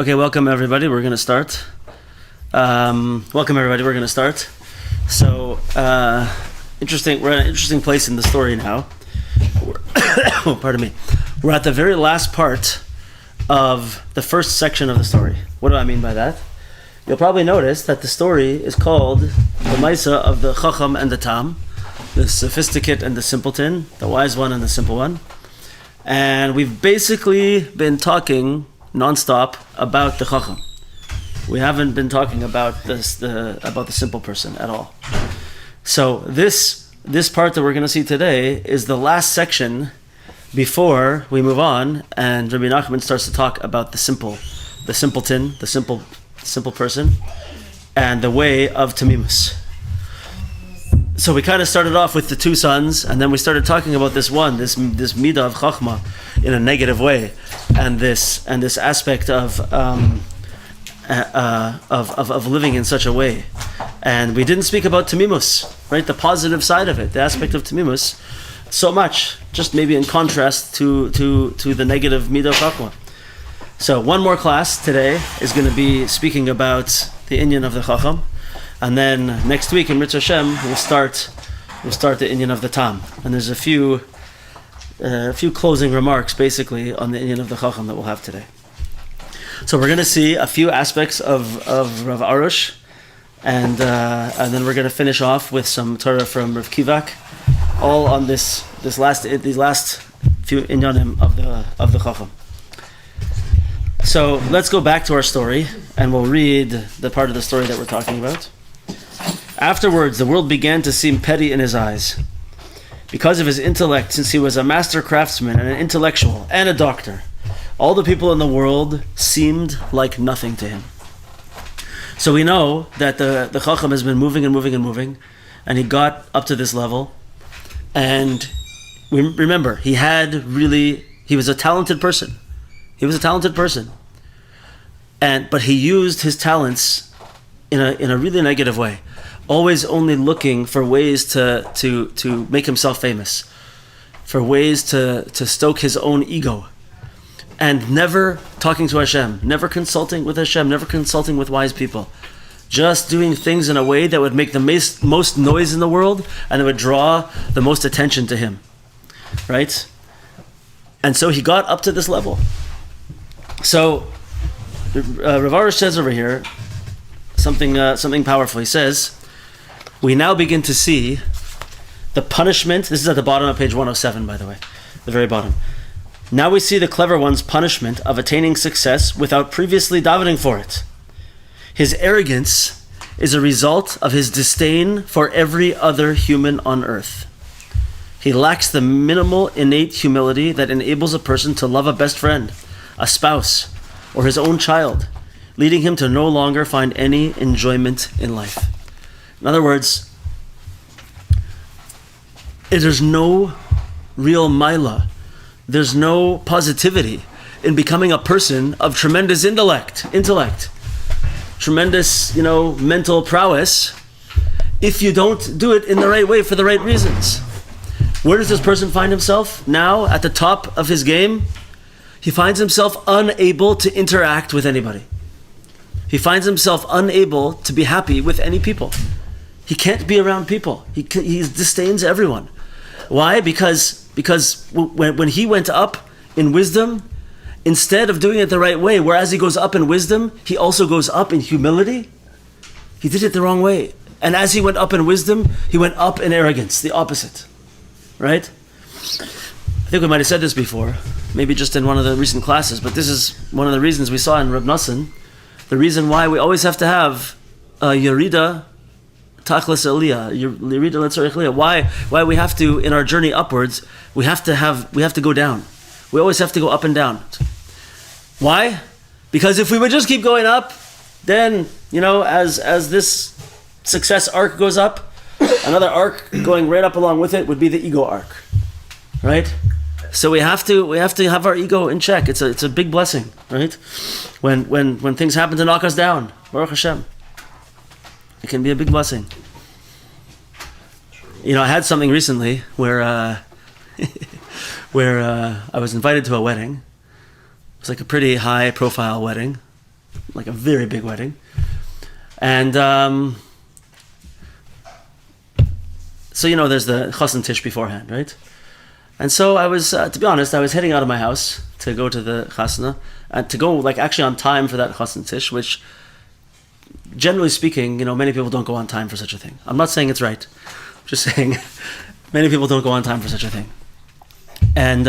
Okay, welcome everybody. We're going to start. So, interesting. We're at an interesting place in the story now. Pardon me. We're at the very last part of the first section of the story. What do I mean by that? You'll probably notice that the story is called the Maisa of the Chochom and the Tam, the sophisticate and the simpleton, the wise one and the simple one. And we've basically been talking non-stop about the Chochom. We haven't been talking about the simple person at all. So this part that we're going to see today is the last section before we move on, and Rabbi Nachman starts to talk about the simpleton, the simple person, and the way of Tamimus. So we kind of started off with the two sons, and then we started talking about this midah of Chachma in a negative way, and this aspect of living in such a way. And we didn't speak about Tamimus, right? The positive side of it, the aspect of Tamimus, so much, just maybe in contrast to the negative midah of Chachma. So one more class today is going to be speaking about the inyan of the Chacham. And then next week in Mitzvah Hashem, we'll start the inyan of the Tam. And there's a few closing remarks basically on the inyan of the Chacham that we'll have today. So we're going to see a few aspects of Rav Arush, and then we're going to finish off with some Torah from Rav Kivak, all on these last few inyanim of the Chacham. So let's go back to our story, and we'll read the part of the story that we're talking about. Afterwards, the world began to seem petty in his eyes. Because of his intellect, since he was a master craftsman and an intellectual and a doctor, all the people in the world seemed like nothing to him. So we know that the Chocham has been moving and moving and moving, and he got up to this level. And we remember, he was a talented person. But he used his talents in a really negative way, always only looking for ways to make himself famous, for ways to stoke his own ego, and never talking to Hashem, never consulting with Hashem, never consulting with wise people, just doing things in a way that would make the most noise in the world and it would draw the most attention to him, right? And so he got up to this level. So Rav Arush says over here something powerful. He says, we now begin to see the punishment. This is at the bottom of page 107, by the way, the very bottom. Now we see the clever one's punishment of attaining success without previously davening for it. His arrogance is a result of his disdain for every other human on earth. He lacks the minimal innate humility that enables a person to love a best friend, a spouse, or his own child, leading him to no longer find any enjoyment in life. In other words, there's no real maila, there's no positivity in becoming a person of tremendous intellect, tremendous, mental prowess, if you don't do it in the right way for the right reasons. Where does this person find himself now at the top of his game? He finds himself unable to interact with anybody. He finds himself unable to be happy with any people. He can't be around people. He disdains everyone. Why? Because when he went up in wisdom, instead of doing it the right way, whereas he goes up in wisdom, he also goes up in humility. He did it the wrong way. And as he went up in wisdom, he went up in arrogance, the opposite. Right? I think we might have said this before, maybe just in one of the recent classes, but this is one of the reasons we saw in Reb Nosson, the reason why we always have to have a Yerida Tachlis Aliyah, Yerida Letzarech Aliyah. Why we have to, in our journey upwards, we have to go down. We always have to go up and down. Why? Because if we would just keep going up, then, as this success arc goes up, another arc going right up along with it would be the ego arc. Right? So we have to have our ego in check. It's a big blessing, right? When things happen to knock us down, Baruch Hashem, it can be a big blessing. I had something recently where I was invited to a wedding. It was like a pretty high profile wedding. like a very big wedding. And so, there's the chassan tish beforehand, right? And so I was, to be honest, I was heading out of my house to go to the chasana, and to go actually on time for that chassan tish, which, generally speaking, many people don't go on time for such a thing. I'm not saying it's right. I'm just saying many people don't go on time for such a thing. And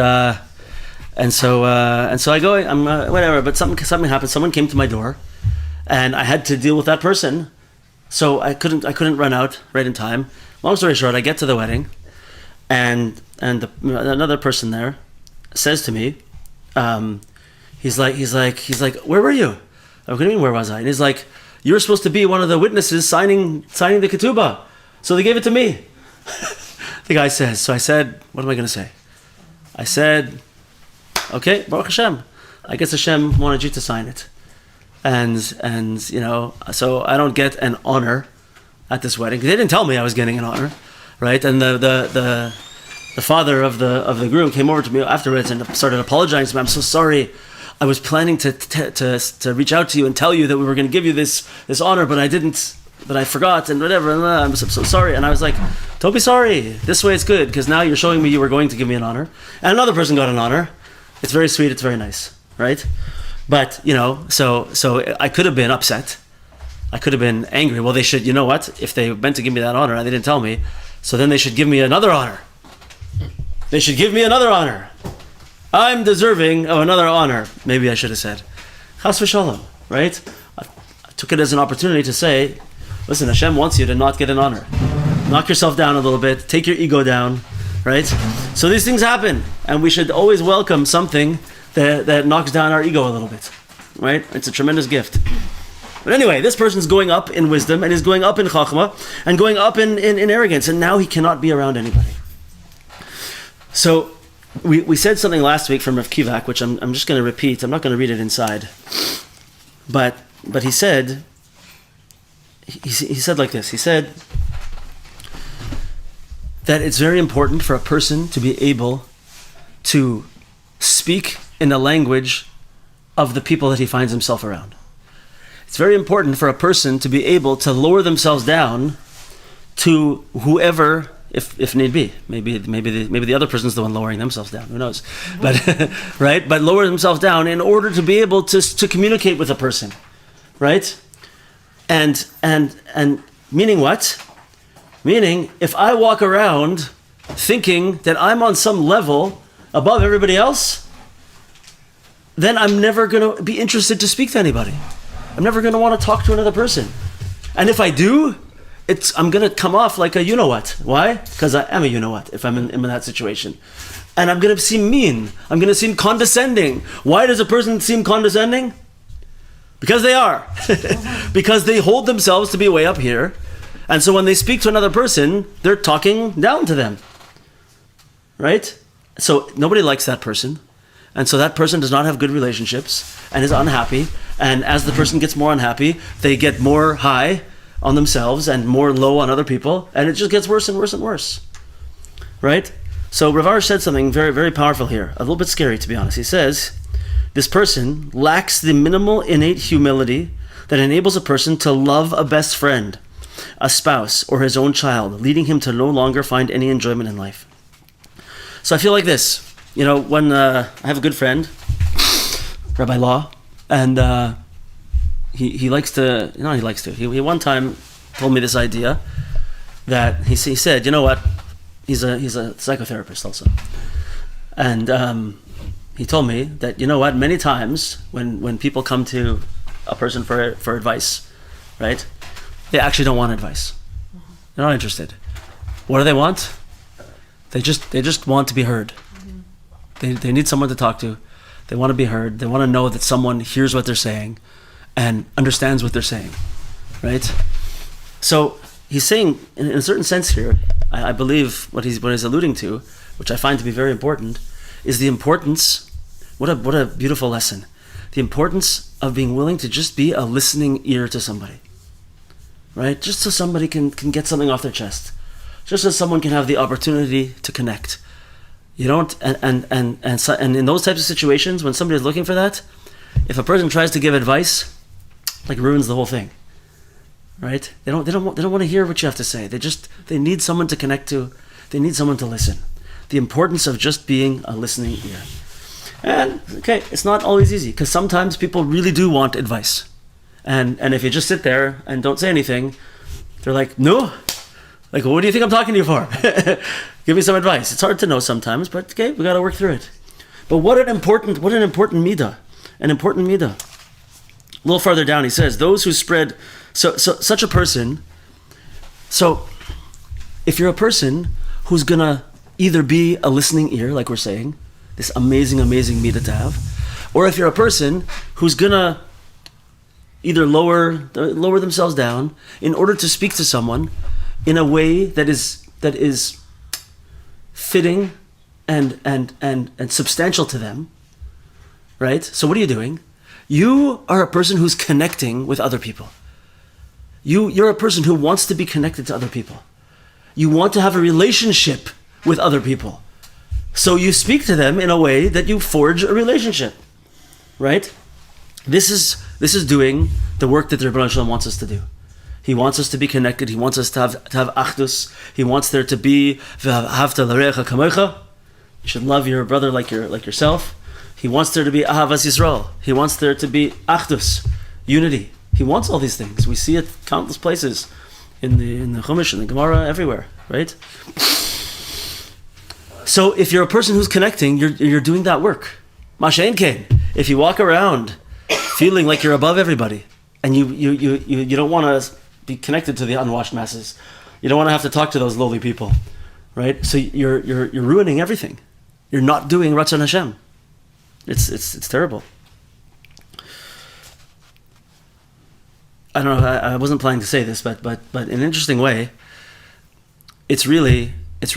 so I go, whatever, but something happened. Someone came to my door, and I had to deal with that person. So I couldn't run out right in time. Long story short, I get to the wedding, and another person there says to me, he's like, where were you? What do you mean, where was I? And he's like, you were supposed to be one of the witnesses signing the ketubah. So they gave it to me. The guy says. So I said, what am I going to say? I said, okay, Baruch Hashem. I guess Hashem wanted you to sign it. And so I don't get an honor at this wedding. They didn't tell me I was getting an honor, right? And the father of the groom came over to me afterwards and started apologizing to me. I'm so sorry. I was planning to reach out to you and tell you that we were going to give you this honor, but I didn't. But I forgot and whatever. And I'm so sorry. And I was like, don't be sorry. This way it's good, because now you're showing me you were going to give me an honor. And another person got an honor. It's very sweet. It's very nice, right? But so I could have been upset. I could have been angry. Well, they should, if they meant to give me that honor and they didn't tell me, so then they should give me another honor. They should give me another honor. I'm deserving of another honor. Maybe I should have said, Chas v'shalom, right? I took it as an opportunity to say, listen, Hashem wants you to not get an honor. Knock yourself down a little bit. Take your ego down, right? So these things happen, and we should always welcome something that knocks down our ego a little bit, right? It's a tremendous gift. But anyway, this person's going up in wisdom, and is going up in chachma, and going up in arrogance, and now he cannot be around anybody. So we said something last week from Rav Kivak, which I'm just going to repeat. I'm not going to read it inside. But he said like this. He said that it's very important for a person to be able to speak in the language of the people that he finds himself around. It's very important for a person to be able to lower themselves down to whoever, if need be. Maybe the other person's the one lowering themselves down. Who knows? But right? But lower themselves down in order to be able to communicate with a person, right? And meaning what? Meaning, if I walk around thinking that I'm on some level above everybody else, then I'm never going to be interested to speak to anybody. I'm never going to want to talk to another person. And if I do, I'm going to come off like a you-know-what. Why? Because I am a you-know-what if I'm in that situation. And I'm going to seem mean. I'm going to seem condescending. Why does a person seem condescending? Because they are. Because they hold themselves to be way up here. And so when they speak to another person, they're talking down to them. Right? So nobody likes that person. And so that person does not have good relationships and is unhappy. And as the person gets more unhappy, they get more high on themselves and more low on other people. And it just gets worse and worse and worse. Right? So Rav Arush said something very, very powerful here. A little bit scary, to be honest. He says, this person lacks the minimal innate humility that enables a person to love a best friend, a spouse, or his own child, leading him to no longer find any enjoyment in life. So I feel like this. When I have a good friend, Rabbi Law, and he likes to, he one time told me this idea that he said, you know what, he's a psychotherapist also. And he told me that, you know what, many times when people come to a person for advice, right, they actually don't want advice. They're not interested. What do they want? They just want to be heard. They need someone to talk to. They want to be heard. They want to know that someone hears what they're saying and understands what they're saying, right? So he's saying, in a certain sense here, I believe what he's alluding to, which I find to be very important, is the importance. What a beautiful lesson! The importance of being willing to just be a listening ear to somebody, right? Just so somebody can get something off their chest, just so someone can have the opportunity to connect. You don't, and in those types of situations, when somebody is looking for that, if a person tries to give advice, like ruins the whole thing, right? They don't want to hear what you have to say. They need someone to connect to. They need someone to listen. The importance of just being a listening ear. And okay, it's not always easy because sometimes people really do want advice, and if you just sit there and don't say anything, they're like, no, like what do you think I'm talking to you for? Give me some advice. It's hard to know sometimes, but okay, we got to work through it. But what an important midah, an important midah. A little farther down, he says, those who spread, so such a person, so if you're a person who's gonna either be a listening ear, like we're saying, this amazing midah to have, or if you're a person who's gonna either lower themselves down in order to speak to someone in a way that is fitting and substantial to them, right? So what are you doing? You are a person who's connecting with other people. You're a person who wants to be connected to other people. You want to have a relationship with other people. So you speak to them in a way that you forge a relationship, right? This is doing the work that the Rebbeinu Shalom wants us to do. He wants us to be connected. He wants us to have achdus. He wants there to be v'ahavta l'recha kamocha. You should love your brother like yourself. He wants there to be ahavas Yisrael. He wants there to be achdus, unity. He wants all these things. We see it countless places in the Chumash, in the Gemara, everywhere, right? So if you're a person who's connecting, you're doing that work. Mashein Kain. If you walk around feeling like you're above everybody, and you don't want to be connected to the unwashed masses, you don't want to have to talk to those lowly people, right? So you're ruining everything. You're not doing Ratzon Hashem. It's terrible. I don't know. I wasn't planning to say this, but in an interesting way, it's really a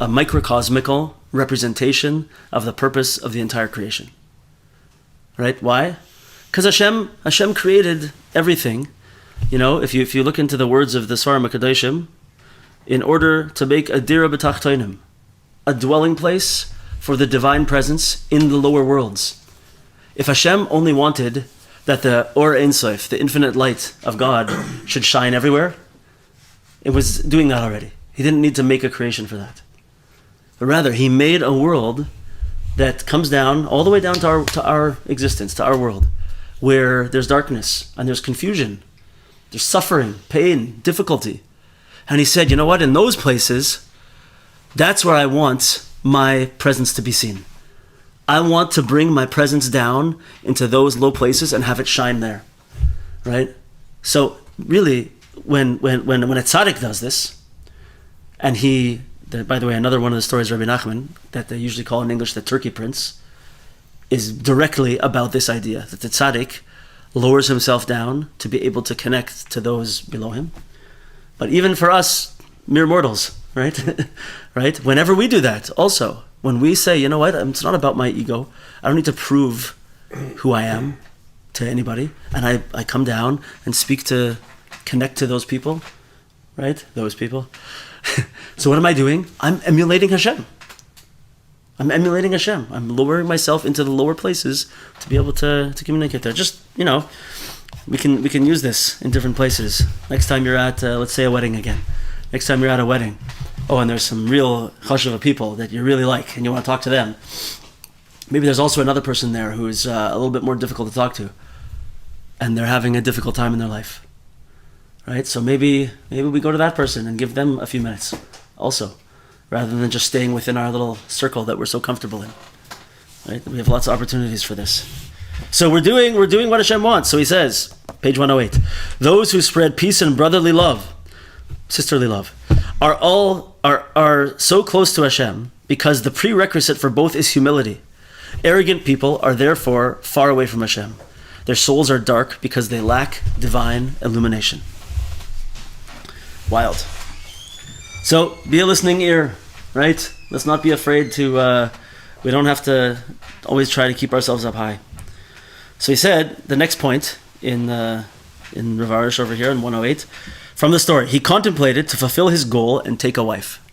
microcosmical representation of the purpose of the entire creation. Right? Why? Because Hashem created everything. You know, if you look into the words of the Svarim HaKadoshim, in order to make a dira b'tachtonim, a dwelling place for the divine presence in the lower worlds. If Hashem only wanted that the Or Ein Sof, the infinite light of God, should shine everywhere, it was doing that already. He didn't need to make a creation for that. But rather, he made a world that comes down, all the way down to our existence, to our world, where there's darkness and there's confusion, there's suffering, pain, difficulty. And he said, you know what, in those places, that's where I want my presence to be seen. I want to bring my presence down into those low places and have it shine there, right? So really, when a tzaddik does this, and by the way, another one of the stories, Rabbi Nachman, that they usually call in English the Turkey Prince, is directly about this idea, that the tzaddik lowers himself down to be able to connect to those below him. But even for us, mere mortals, right? Right? Whenever we do that, also, when we say, you know what, it's not about my ego, I don't need to prove who I am to anybody, and I come down and connect to those people, right? Those people. So what am I doing? I'm emulating Hashem. I'm lowering myself into the lower places to be able to communicate there. Just, you know, we can use this in different places. Next time you're at, let's say, a wedding again. Next time you're at a wedding, and there's some real chashuva people that you really like and you want to talk to them. Maybe there's also another person there who's a little bit more difficult to talk to, and they're having a difficult time in their life, right? So maybe we go to that person and give them a few minutes also, rather than just staying within our little circle that we're so comfortable in, right? We have lots of opportunities for this. So we're doing what Hashem wants. So he says, page 108, those who spread peace and brotherly love, sisterly love, are so close to Hashem because the prerequisite for both is humility. Arrogant people are therefore far away from Hashem. Their souls are dark because they lack divine illumination. Wild. So be a listening ear, right? Let's not be afraid to, we don't have to always try to keep ourselves up high. So he said, the next point in Rav Arush over here in 108, from the story, he contemplated to fulfill his goal and take a wife.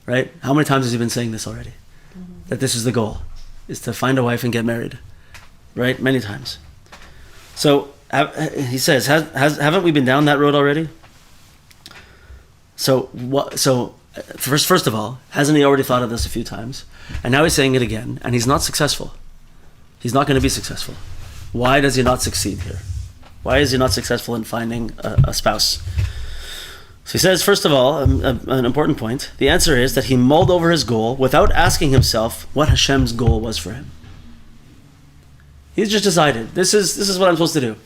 Right? How many times has he been saying this already? Mm-hmm. That this is the goal, is to find a wife and get married. Right? Many times. So He says, haven't we been down that road already? So first of all, hasn't he already thought of this a few times? And now he's saying it again, and he's not successful. He's not going to be successful. Why does he not succeed here? Why is he not successful in finding a spouse? So he says, first of all, an important point. The answer is that he mulled over his goal without asking himself what Hashem's goal was for him. He's just decided, this is what I'm supposed to do.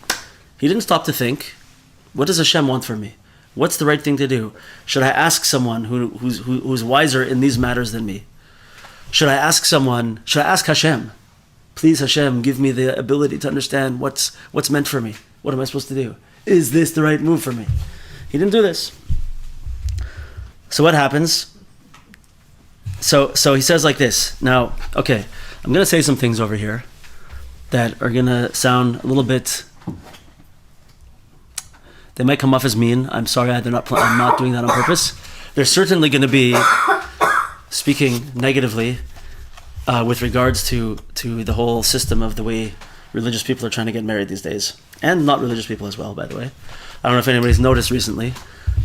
He didn't stop to think, what does Hashem want from me? What's the right thing to do? Should I ask someone who's wiser in these matters than me? Should I ask Hashem? Please, Hashem, give me the ability to understand what's meant for me. What am I supposed to do? Is this the right move for me? He didn't do this. So what happens? So he says like this. Now, okay, I'm going to say some things over here that are going to sound a little bit... They might come off as mean. I'm sorry, I'm not doing that on purpose. They're certainly going to be speaking negatively with regards to the whole system of the way religious people are trying to get married these days. And not religious people as well, by the way. I don't know if anybody's noticed recently,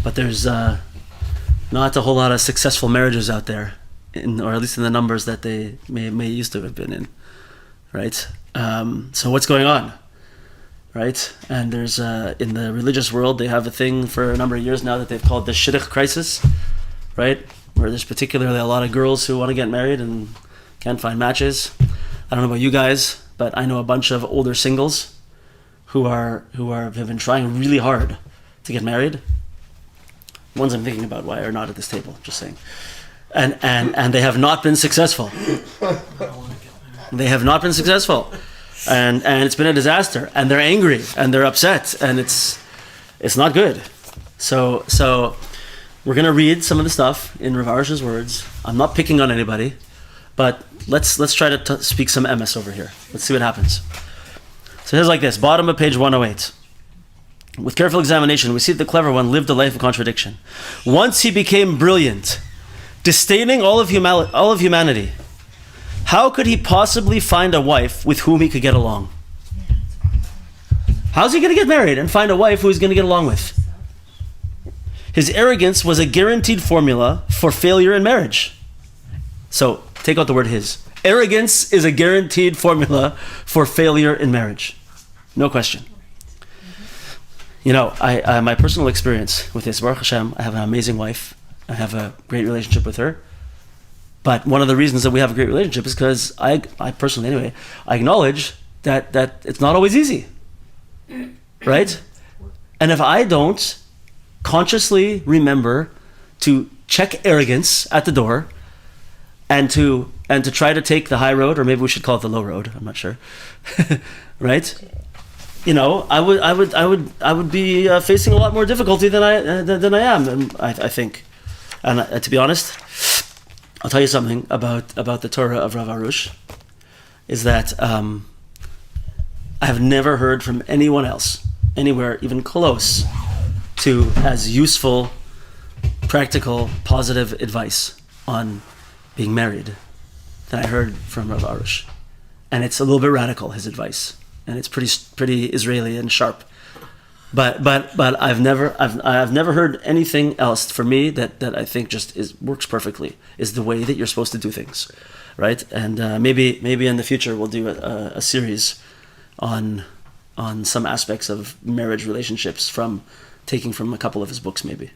but there's not a whole lot of successful marriages out there, or at least in the numbers that they may used to have been in, right? So what's going on, right? And there's in the religious world, they have a thing for a number of years now that they've called the shidduch crisis, right? Where there's particularly a lot of girls who want to get married and can't find matches. I don't know about you guys, but I know a bunch of older singles who have been trying really hard to get married. The ones I'm thinking about why are not at this table, just saying. And they have not been successful. They have not been successful. And it's been a disaster. And they're angry and they're upset and it's not good. So we're gonna read some of the stuff in Rav Arush's words. I'm not picking on anybody, but let's try to speak some emes over here. Let's see what happens. So here's like this, bottom of page 108. With careful examination, we see that the clever one lived a life of contradiction. Once he became brilliant, disdaining all of humanity, how could he possibly find a wife with whom he could get along? How's he going to get married and find a wife who he's going to get along with? His arrogance was a guaranteed formula for failure in marriage. So, take out the word his. Arrogance is a guaranteed formula for failure in marriage. No question. You know, I my personal experience with this, Baruch Hashem, I have an amazing wife. I have a great relationship with her. But one of the reasons that we have a great relationship is because I personally anyway, I acknowledge that it's not always easy. Right? And if I don't consciously remember to check arrogance at the door and to try to take the high road, or maybe we should call it the low road, I'm not sure. Right? You know, I would be facing a lot more difficulty than I am, and I think. And to be honest, I'll tell you something about the Torah of Rav Arush, is that I have never heard from anyone else, anywhere even close to as useful, practical, positive advice on being married than I heard from Rav Arush. And it's a little bit radical, his advice. And it's pretty Israeli and sharp. But I've never heard anything else for me that I think just works perfectly, is the way that you're supposed to do things, right? And maybe in the future we'll do a series on some aspects of marriage relationships taking from a couple of his books maybe.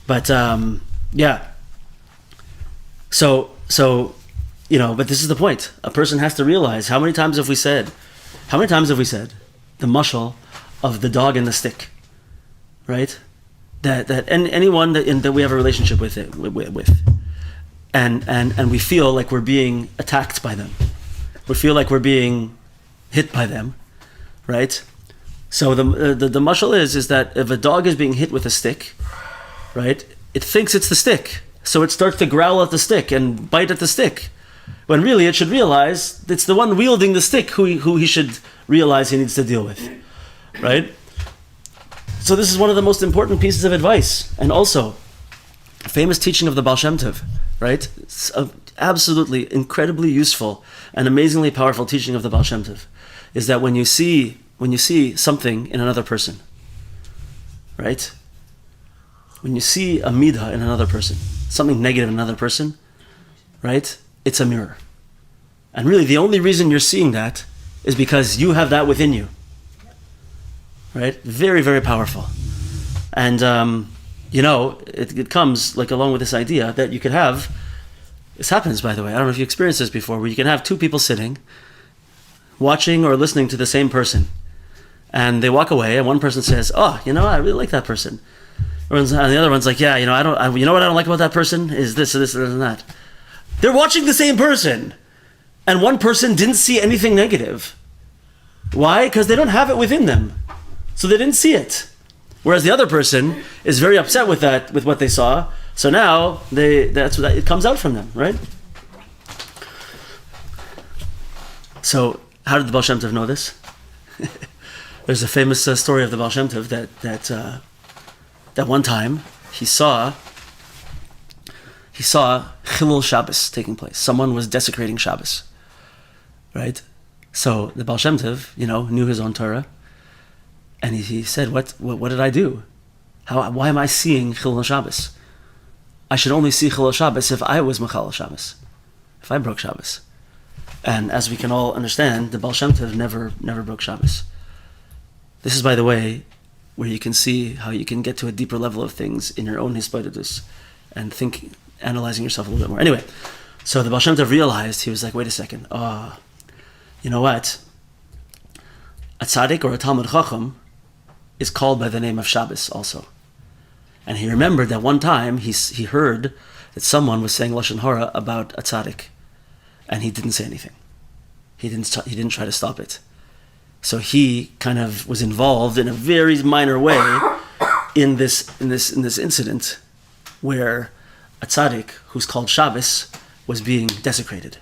But yeah. So you know, but this is the point. A person has to realize how many times have we said the mashal of the dog and the stick, right? That anyone that we have a relationship with and we feel like we're being attacked by them, we feel like we're being hit by them, right? So the mashal is that if a dog is being hit with a stick, right, it thinks it's the stick, so it starts to growl at the stick and bite at the stick, when really it should realize it's the one wielding the stick who he should realize he needs to deal with, right? So this is one of the most important pieces of advice, and also a famous teaching of the Baal Shem Tov, right? It's absolutely incredibly useful and amazingly powerful teaching of the Baal Shem Tov, is that when you see when you see something in another person, right? When you see a midah in another person, something negative in another person, right? It's a mirror. And really the only reason you're seeing that is because you have that within you. Right? Very, very powerful. And, it comes like along with this idea that you could have, this happens by the way, I don't know if you experienced this before, where you can have two people sitting, watching or listening to the same person. And they walk away and one person says, oh, I really like that person. And the other one's like, yeah, you know what I don't like about that person is this and this and that. They're watching the same person. And one person didn't see anything negative. Why? Because they don't have it within them. So they didn't see it. Whereas the other person is very upset with that, with what they saw. So now it comes out from them, right? So how did the Baal Shem Tov know this? There's a famous story of the Baal Shem Tov that one time he saw Chilul Shabbos taking place. Someone was desecrating Shabbos, right? So the Baal Shem Tov, knew his own Torah, and he said, "What did I do? Why am I seeing Chilul Shabbos? I should only see Chilul Shabbos if I was Mechal Shabbos, if I broke Shabbos." And as we can all understand, the Baal Shem Tov never broke Shabbos. This is, by the way, where you can see how you can get to a deeper level of things in your own hisbodedus and analyzing yourself a little bit more. Anyway, so the Baal Shem Tov realized, he was like, wait a second, you know what? A tzaddik or a Talmud Chochom is called by the name of Shabbos also. And he remembered that one time he heard that someone was saying Lashon Hara about a tzaddik, and he didn't say anything. He didn't try to stop it. So he kind of was involved in a very minor way in this incident where a tzaddik who's called Shabbos was being desecrated.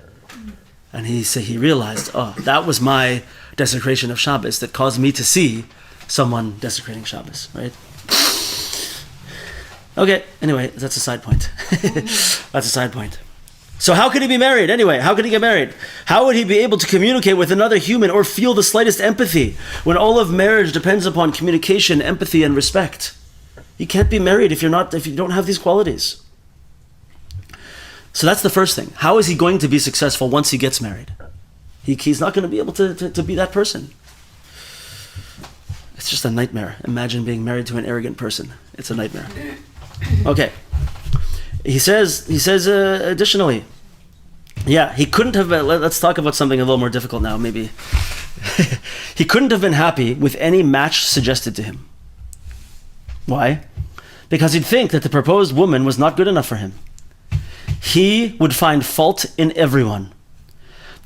And he realized, that was my desecration of Shabbos that caused me to see someone desecrating Shabbos, right? Okay, anyway, that's a side point. That's a side point. So how could he be married anyway? How could he get married? How would he be able to communicate with another human or feel the slightest empathy when all of marriage depends upon communication, empathy, and respect? You can't be married if you don't have these qualities. So that's the first thing. How is he going to be successful once he gets married? He's not going to be able to be that person. It's just a nightmare. Imagine being married to an arrogant person. It's a nightmare. Okay. He says additionally, he couldn't have been, let's talk about something a little more difficult now, maybe. He couldn't have been happy with any match suggested to him. Why? Because he'd think that the proposed woman was not good enough for him. He would find fault in everyone.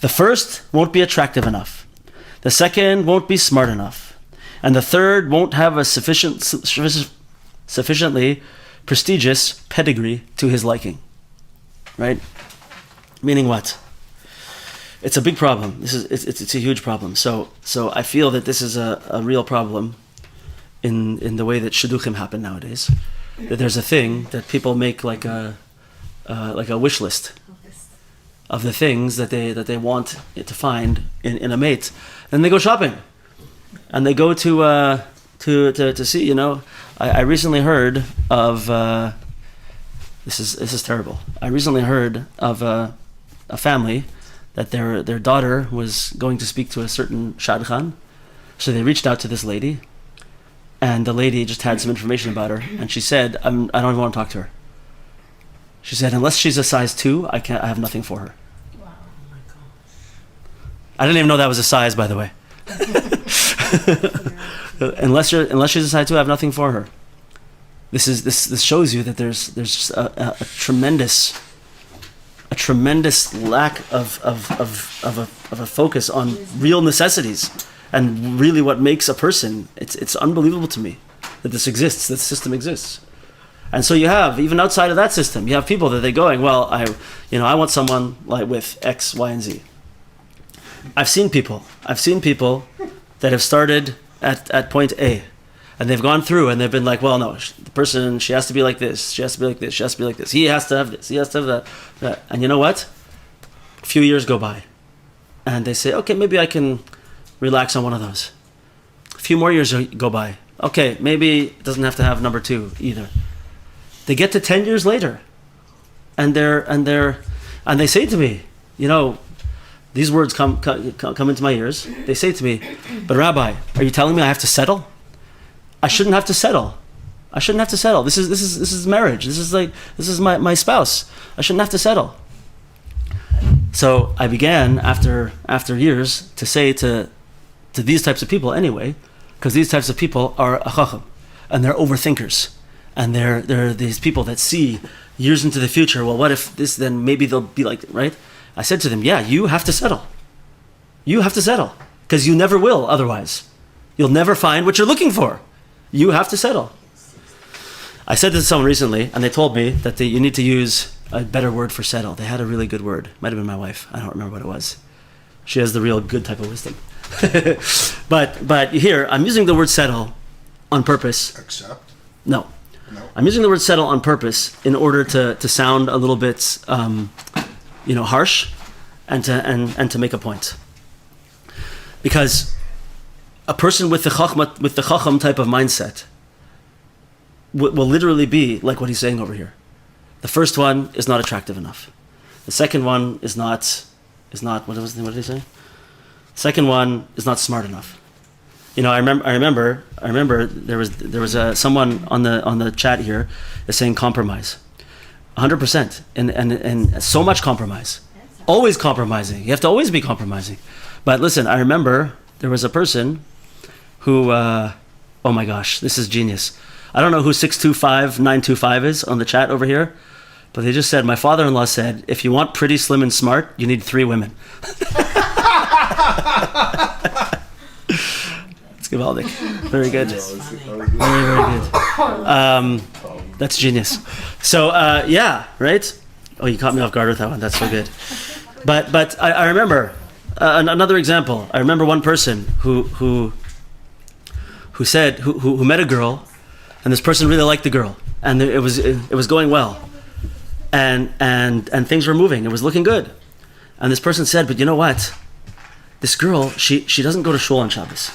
The first won't be attractive enough. The second won't be smart enough. And the third won't have a sufficiently prestigious pedigree to his liking. Right? Meaning what? It's a big problem. It's a huge problem. So I feel that this is a real problem in the way that shidduchim happen nowadays. That there's a thing that people make like a wish list of the things that they want to find in a mate. And they go shopping. And they go to see, I recently heard of this is terrible. I recently heard of a family that their daughter was going to speak to a certain shadchan. So they reached out to this lady, and the lady just had some information about her, and she said, I don't even want to talk to her. She said, unless she's a size 2, I have nothing for her. Wow. Oh my gosh. I didn't even know that was a size, by the way. Unless she's a size 2, I have nothing for her. This shows you that there's just a tremendous lack of a focus on real necessities and really what makes a person. It's unbelievable to me that this exists, that the system exists. And so you have, even outside of that system, you have people that they're going, well, I want someone like with X, Y, and Z. I've seen people that have started at point A, and they've gone through and they've been like, well, no, the person, she has to be like this, she has to be like this, she has to be like this, he has to have this, he has to have that. And you know what? A few years go by, and they say, okay, maybe I can relax on one of those. A few more years go by. Okay, maybe it doesn't have to have number 2 either. They get to 10 years later, and they say to me, these words come into my ears. They say to me, "But Rabbi, are you telling me I have to settle? I shouldn't have to settle. I shouldn't have to settle. This is marriage. This is my spouse. I shouldn't have to settle." So I began after years to say to these types of people anyway, because these types of people are a Chochom, and they're overthinkers, and they're these people that see years into the future. Well, what if this? Then maybe they'll be like, right? I said to them, yeah, you have to settle. You have to settle, because you never will otherwise. You'll never find what you're looking for. You have to settle. I said this to someone recently, and they told me that you need to use a better word for settle. They had a really good word. Might have been my wife. I don't remember what it was. She has the real good type of wisdom. But here, I'm using the word settle on purpose. Accept? No. I'm using the word settle on purpose in order to sound a little bit, harsh, and to make a point. Because a person with the Chochom type of mindset will literally be like what he's saying over here. The first one is not attractive enough. The second one is not. What did he say? The second one is not smart enough. I remember there was someone on the chat here is saying compromise, 100%, and so much compromise, always compromising. You have to always be compromising. But listen, I remember there was a person who, oh my gosh, this is genius. I don't know who 625925 is on the chat over here, but they just said, my father-in-law said, if you want pretty, slim, and smart, you need 3 women. It's gewaldig. Very good. Very good. That's genius. So, yeah, right? Oh, you caught me off guard with that one. That's so good. But I remember another example. I remember one person who said, who met a girl, and this person really liked the girl, and it was going well, and things were moving. It was looking good, and this person said, but you know what? This girl, she doesn't go to shul on Shabbos.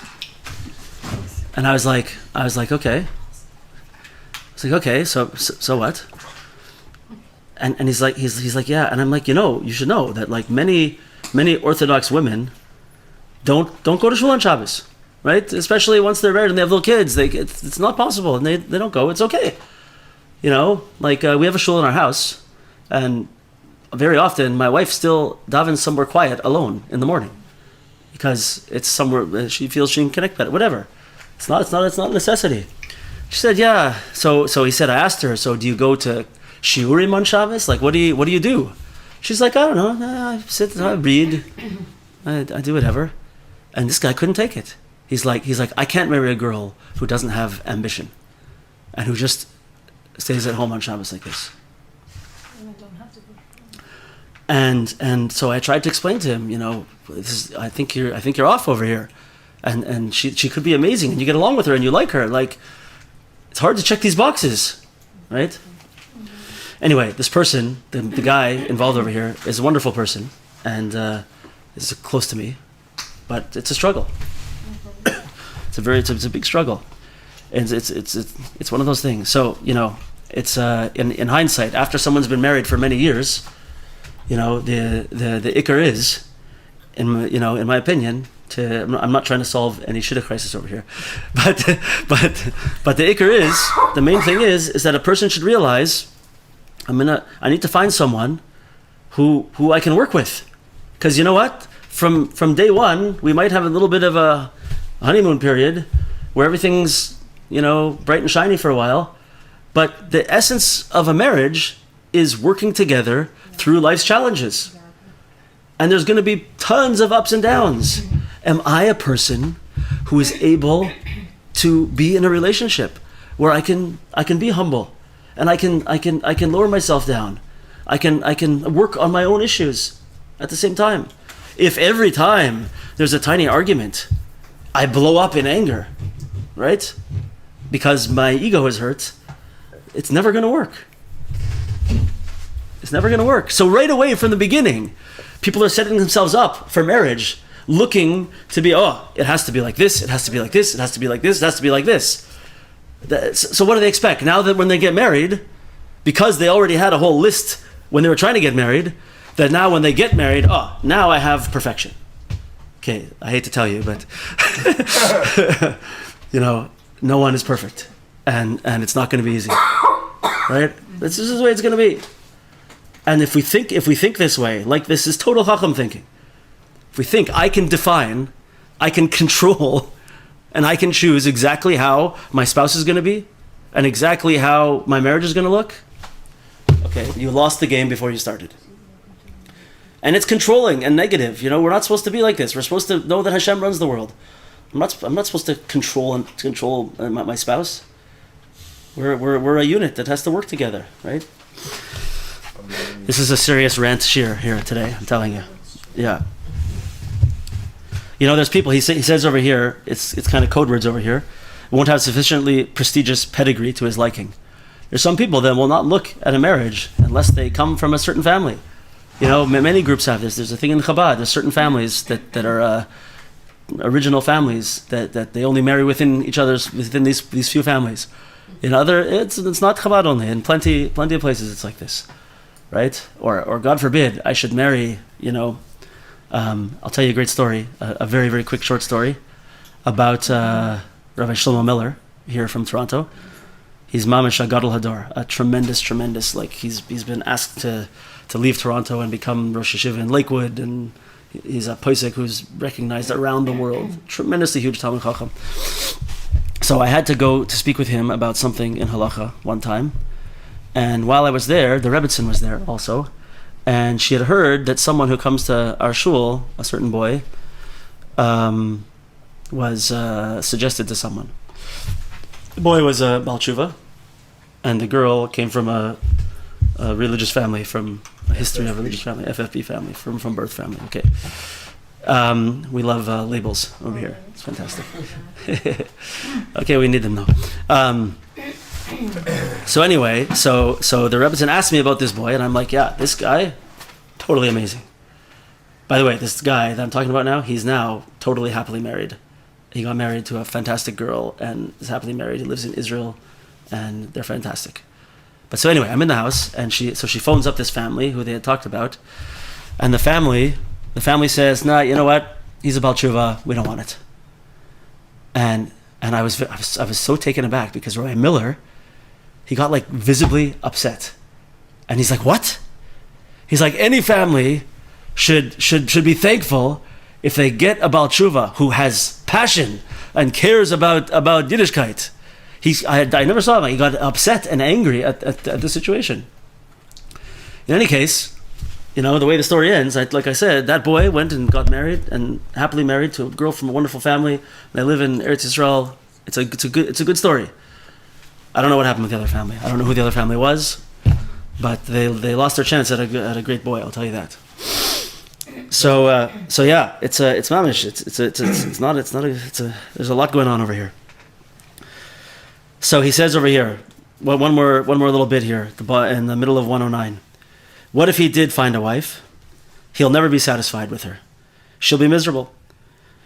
And I was like, okay. I was like, okay, so what? And he's like, yeah. And I'm like, you should know that like many Orthodox women don't go to shul on Shabbos, right? Especially once they're married and they have little kids, it's not possible, and they don't go. It's okay, we have a shul in our house, and very often my wife still davens somewhere quiet alone in the morning, because it's somewhere she feels she can connect better. Whatever, it's not a necessity. She said, yeah. So he said, I asked her, so do you go to shiurim on Shabbos? Like, what do you do? She's like, I don't know. I sit, I read, I do whatever. And this guy couldn't take it. He's like, I can't marry a girl who doesn't have ambition, and who just stays at home on Shabbos like this. And I don't have to be. And so I tried to explain to him, I think you're off over here, and she could be amazing, and you get along with her, and you like her. Like, it's hard to check these boxes, right? Mm-hmm. Anyway, this person, the guy involved over here, is a wonderful person, and is close to me, but it's a struggle. It's a big struggle, and it's one of those things. So it's in hindsight, after someone's been married for many years, the ikar is, in my opinion, I'm not trying to solve any shidduch crisis over here, but the ikar is, the main thing is that a person should realize, I need to find someone who I can work with, because you know what, from day one we might have a little bit of a honeymoon period where everything's bright and shiny for a while, but the essence of a marriage is working together through life's challenges, and there's going to be tons of ups and downs. Am I a person who is able to be in a relationship where I can be humble, and I can lower myself down, I can work on my own issues at the same time? If every time there's a tiny argument I blow up in anger, right? Because my ego is hurt, it's never going to work. It's never going to work. So right away from the beginning, people are setting themselves up for marriage looking to be, it has to be like this, it has to be like this, it has to be like this, it has to be like this. So what do they expect? Now that when they get married, because they already had a whole list when they were trying to get married, that now when they get married, now I have perfection. Okay, I hate to tell you, but no one is perfect, and it's not going to be easy, right? This is the way it's going to be. And if we think this way, like this is total Chochom thinking. If we think I can define, I can control, and I can choose exactly how my spouse is going to be, and exactly how my marriage is going to look, okay, you lost the game before you started. And it's controlling and negative. We're not supposed to be like this. We're supposed to know that Hashem runs the world. I'm not supposed to control my spouse. We're a unit that has to work together, right? This is a serious rant shiur here today, I'm telling you. Yeah. There's people, he says over here, it's kind of code words over here, won't have sufficiently prestigious pedigree to his liking. There's some people that will not look at a marriage unless they come from a certain family. Many groups have this. There's a thing in Chabad. There's certain families that are original families that they only marry within these few families. In other, it's not Chabad only. In plenty of places, it's like this, right? Or God forbid, I should marry. I'll tell you a great story, a very very quick short story about Rabbi Shlomo Miller here from Toronto. He's Mamish Gadol Hador, a tremendous. Like he's been asked to leave Toronto and become Rosh Yeshiva in Lakewood, and he's a posek who's recognized around the world. Tremendously huge Talmid Chacham. So I had to go to speak with him about something in halacha one time, and while I was there, the Rebbitzin was there also, and she had heard that someone who comes to our shul, a certain boy, was suggested to someone. The boy was a Baal Tshuva, and the girl came from a religious family, from a history of religious family, FFB family, from birth family. Okay, we love labels over here. It's fantastic. Okay, we need them though. So anyway, so the Rebbitzin asked me about this boy, and I'm like, yeah, this guy, totally amazing. By the way, this guy that I'm talking about now, he's now totally happily married. He got married to a fantastic girl and is happily married. He lives in Israel, and they're fantastic. But so anyway, I'm in the house, and she phones up this family who they had talked about, and the family says, "Nah, you know what? He's a Baal Tshuva. We don't want it." And I was so taken aback because Rabbi Miller, he got like visibly upset, and he's like, "What?" He's like, "Any family should be thankful if they get a Baal Tshuva who has passion and cares about Yiddishkeit." I never saw him. He got upset and angry at the situation. In any case, the way the story ends, like I said, that boy went and got married and happily married to a girl from a wonderful family. They live in Eretz Yisrael. It's a good story. I don't know what happened with the other family. I don't know who the other family was, but they lost their chance at a great boy. I'll tell you that. So yeah, it's mamish. There's a lot going on over here. So he says over here, one more little bit here, in the middle of 109. What if he did find a wife? He'll never be satisfied with her. She'll be miserable.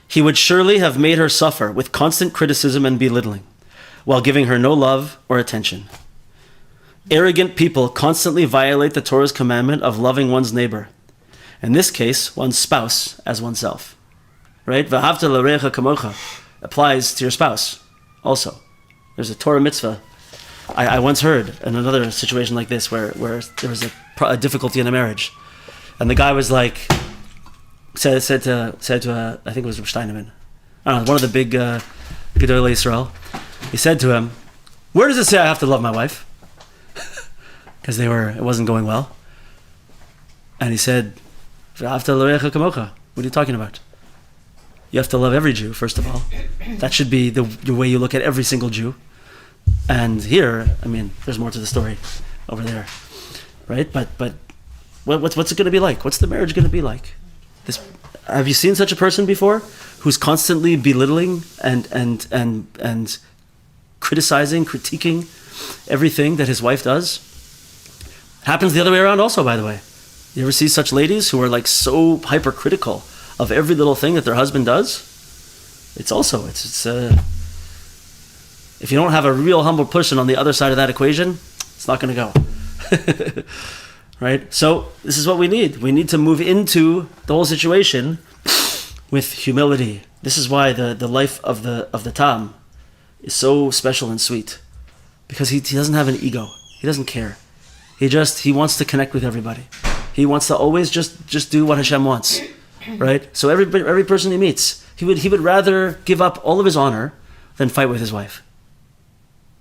He would surely have made her suffer with constant criticism and belittling, while giving her no love or attention. Arrogant people constantly violate the Torah's commandment of loving one's neighbor. In this case, one's spouse as oneself. Right? V'ahavta l'recha kamocha applies to your spouse also. There's a Torah mitzvah. I once heard in another situation like this where there was a difficulty in a marriage, and the guy was like, said to I think it was Rav Steinemann, I don't know, one of the big Gedolei Yisrael. He said to him, "Where does it say I have to love my wife?" Because it wasn't going well. And he said, "V'ahavta l'recha kamocha." What are you talking about? You have to love every Jew, first of all. That should be the way you look at every single Jew. And here, there's more to the story over there, right? But what's it going to be like? What's the marriage going to be like? Have you seen such a person before, who's constantly belittling and criticizing, critiquing everything that his wife does? It happens the other way around also, by the way. You ever see such ladies who are like so hypercritical of every little thing that their husband does, it's if you don't have a real humble person on the other side of that equation, it's not going to go. Right? So this is what we need. We need to move into the whole situation with humility. This is why the life of the Tam is so special and sweet, because he doesn't have an ego. He doesn't care. He wants to connect with everybody. He wants to always just do what Hashem wants, right? So every person he meets, he would rather give up all of his honor than fight with his wife.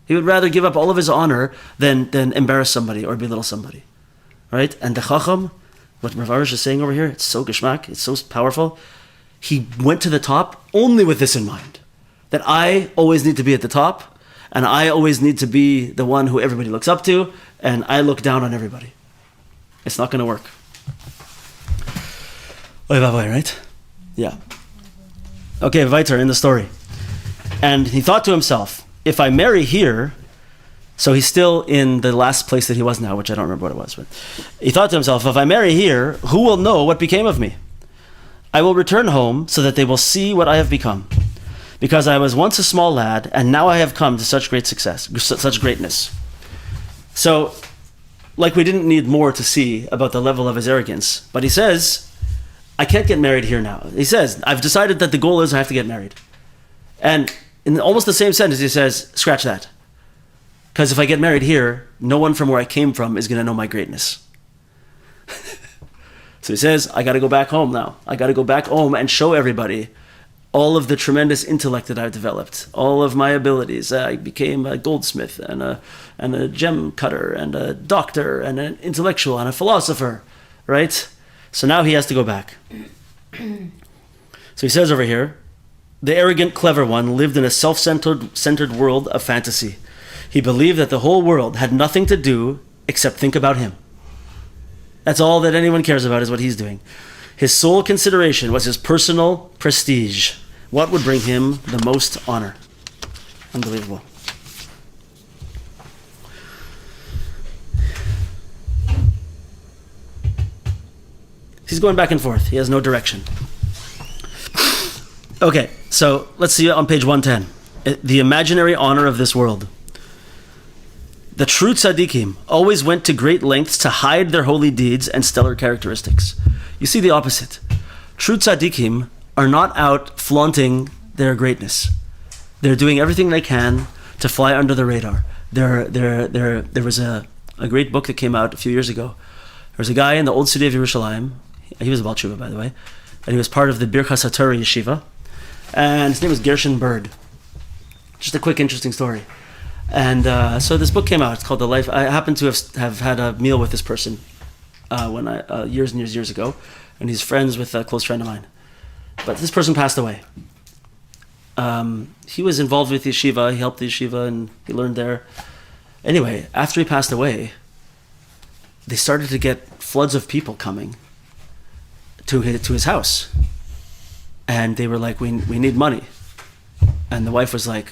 He would rather give up all of his honor than embarrass somebody or belittle somebody, right? And the Chochom, what Rav Arush is saying over here, it's so geschmack, it's so powerful. He went to the top only with this in mind, that I always need to be at the top, and I always need to be the one who everybody looks up to, and I look down on everybody. It's not going to work. Oy vavoy, right? Yeah. Okay, weiter in the story. And he thought to himself, if I marry here, so he's still in the last place that he was now, which I don't remember what it was, but he thought to himself, if I marry here, who will know what became of me? I will return home so that they will see what I have become. Because I was once a small lad, and now I have come to such great success, such greatness. So, like we didn't need more to see about the level of his arrogance, but he says, I can't get married here now. He says, I've decided that the goal is I have to get married. And in almost the same sentence, he says, scratch that. Because if I get married here, no one from where I came from is going to know my greatness. So he says, I got to go back home now. I got to go back home and show everybody all of the tremendous intellect that I've developed, all of my abilities. I became a goldsmith and a gem cutter and a doctor and an intellectual and a philosopher, right? So now he has to go back. So he says over here, the arrogant, clever one lived in a self-centered world of fantasy. He believed that the whole world had nothing to do except think about him. That's all that anyone cares about is what he's doing. His sole consideration was his personal prestige. What would bring him the most honor? Unbelievable. He's going back and forth. He has no direction. Okay, so let's see on page 110. The imaginary honor of this world. The true tzaddikim always went to great lengths to hide their holy deeds and stellar characteristics. You see the opposite. True tzaddikim are not out flaunting their greatness. They're doing everything they can to fly under the radar. There was a great book that came out a few years ago. There was a guy in the old city of Yerushalayim. He was a Baal Tshuva, by the way. And he was part of the Birchas HaTorah yeshiva. And his name was Gershon Bird. Just a quick, interesting story. And so this book came out. It's called The Life. I happened to have had a meal with this person years and years ago, and he's friends with a close friend of mine. But this person passed away. He was involved with the yeshiva. He helped the yeshiva, and he learned there. Anyway, after he passed away, they started to get floods of people coming to his house, and they were like, "We need money," and the wife was like,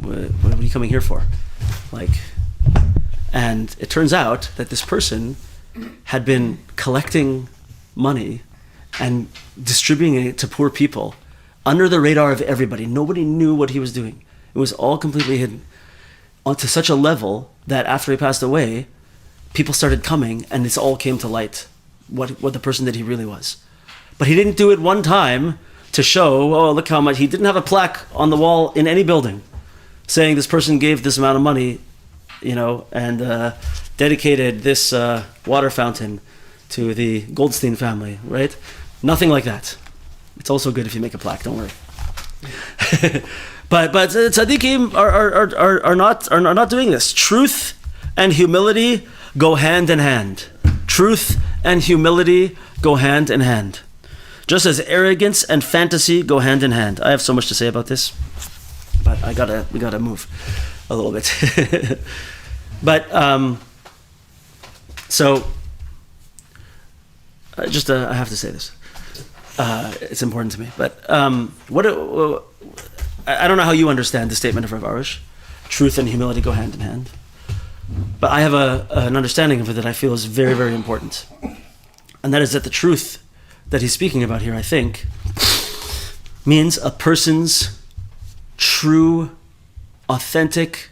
what are you coming here for? And it turns out that this person had been collecting money and distributing it to poor people under the radar of everybody. Nobody knew what he was doing. It was all completely hidden, onto such a level that after he passed away, people started coming and this all came to light, what the person that he really was. But he didn't do it one time to show, oh, look how much. He didn't have a plaque on the wall in any building saying this person gave this amount of money, and dedicated this water fountain to the Goldstein family, right? Nothing like that. It's also good if you make a plaque, don't worry. but tzaddikim are not doing this. Truth and humility go hand in hand. Truth and humility go hand in hand. Just as arrogance and fantasy go hand in hand. I have so much to say about this, but we gotta move a little bit. But I have to say this. It's important to me. But I don't know how you understand the statement of Rav Arush. Truth and humility go hand in hand. But I have an understanding of it that I feel is very, very important, and that is that the truth that he's speaking about here, I think, means a person's true, authentic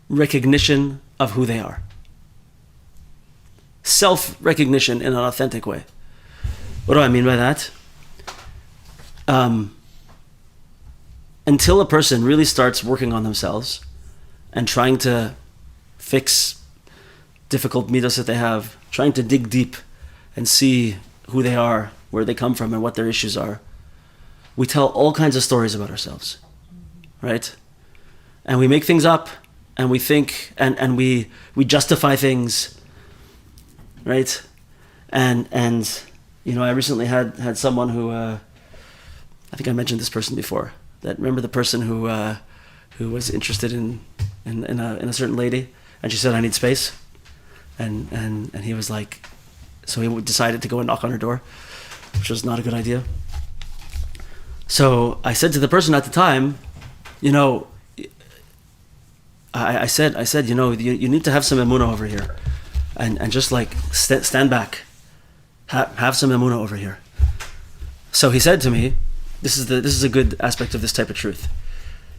recognition of who they are. Self-recognition in an authentic way. What do I mean by that? Until a person really starts working on themselves and trying to fix difficult midos that they have, trying to dig deep and see who they are, where they come from, and what their issues are, we tell all kinds of stories about ourselves, right? And we make things up, and we think, and we justify things, right? And you know, I recently had someone who, I think I mentioned this person before. That remember the person who was interested in a certain lady, and she said, "I need space," and he was like, so he decided to go and knock on her door, which was not a good idea. So I said to the person at the time, you know, I said, you know, you need to have some emunah over here, and just like stand back, have some emunah over here. So he said to me, this is a good aspect of this type of truth.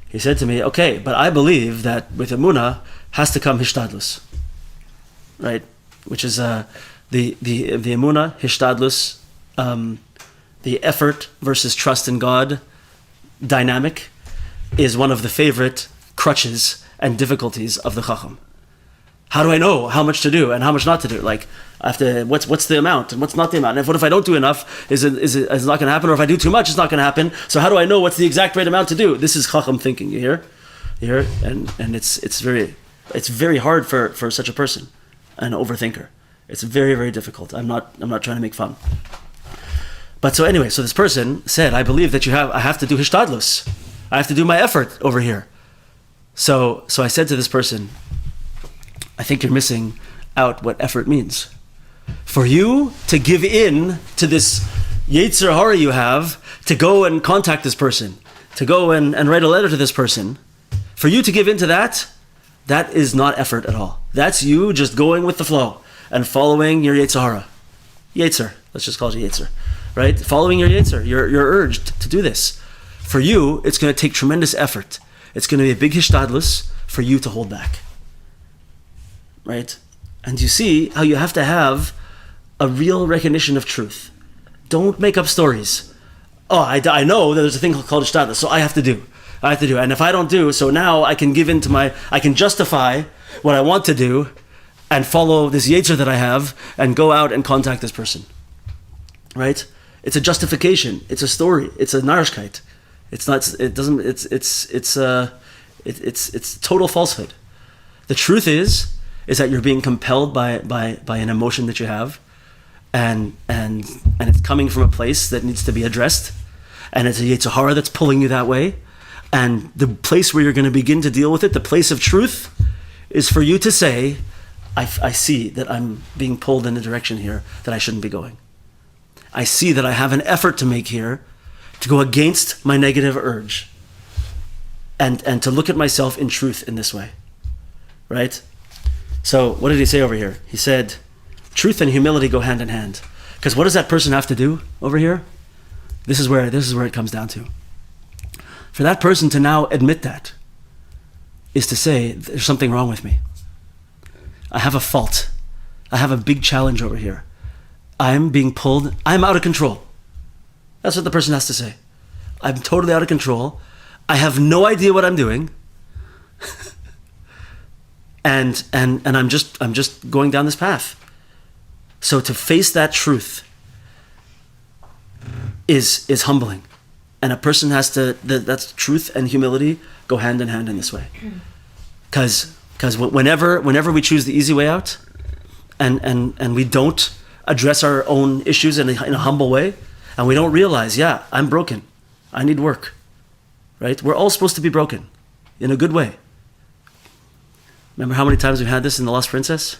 He said to me, okay, but I believe that with emunah has to come hishtadlus, right? Which is the emunah, hishtadlus, the effort versus trust in God dynamic is one of the favorite crutches and difficulties of the Chochom. How do I know how much to do and how much not to do? Like, I have to, what's the amount and what's not the amount? And what if I don't do enough? Is it not going to happen? Or if I do too much, it's not going to happen. So how do I know what's the exact right amount to do? This is Chochom thinking. You hear? And it's very hard for such a person, an overthinker. It's very, very difficult. I'm not trying to make fun. But so anyway, so this person said, I believe that I have to do hishtadlus. I have to do my effort over here. So I said to this person, I think you're missing out what effort means. For you to give in to this Yetzer Hara you have, to go and contact this person, to go and write a letter to this person, for you to give in to that is not effort at all. That's you just going with the flow and following your Yetzer Hara. Yetzer, let's just call it Yetzer, right? Following your Yetzer, you're urged to do this. For you, it's going to take tremendous effort. It's going to be a big hishtadlus for you to hold back. Right? And you see how you have to have a real recognition of truth. Don't make up stories. Oh, I know that there's a thing called hishtadlus, so I have to do. And if I don't do, so now I can give in to I can justify what I want to do and follow this yetzer that I have and go out and contact this person. Right? It's a justification. It's a story. It's a narishkeit. It's not. It doesn't. It's total falsehood. The truth is that you're being compelled by an emotion that you have, and it's coming from a place that needs to be addressed, and it's a Yetzer Hara that's pulling you that way, and the place where you're going to begin to deal with it, the place of truth, is for you to say, I see that I'm being pulled in a direction here that I shouldn't be going. I see that I have an effort to make here to go against my negative urge, and to look at myself in truth in this way, right? So what did he say over here? He said, truth and humility go hand in hand. Because what does that person have to do over here? This is where it comes down to. For that person to now admit that is to say, there's something wrong with me. I have a fault. I have a big challenge over here. I'm being pulled. I'm out of control. That's what the person has to say. I'm totally out of control. I have no idea what I'm doing. And I'm just going down this path. So to face that truth is humbling. And a person has to, that's truth and humility go hand in hand in this way. Because whenever we choose the easy way out and we don't address our own issues in a humble way, and we don't realize, yeah, I'm broken. I need work. Right? We're all supposed to be broken in a good way. Remember how many times we've had this in The Lost Princess?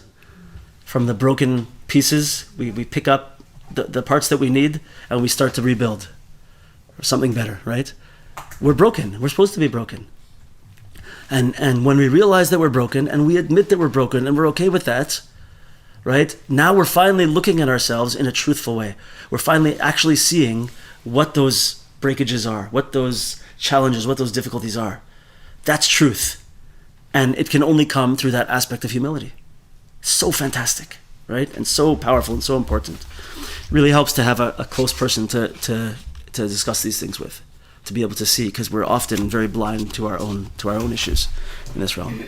From the broken pieces, we pick up the parts that we need and we start to rebuild. Or something better, right? We're broken. We're supposed to be broken. And when we realize that we're broken and we admit that we're broken and we're okay with that, right? Now we're finally looking at ourselves in a truthful way. We're finally actually seeing what those breakages are, what those challenges, what those difficulties are. That's truth. And it can only come through that aspect of humility. So fantastic, right? And so powerful and so important. It really helps to have a close person to discuss these things with, to be able to see, because we're often very blind to our own issues in this realm.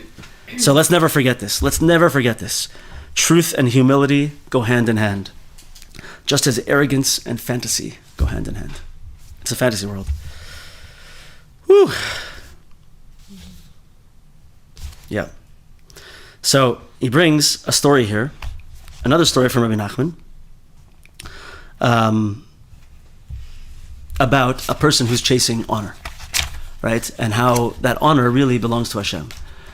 So let's never forget this. Let's never forget this. Truth and humility go hand in hand, just as arrogance and fantasy go hand in hand. It's a fantasy world. Whew. Yeah. So he brings a story here, another story from Rabbi Nachman, about a person who's chasing honor, right? And how that honor really belongs to Hashem.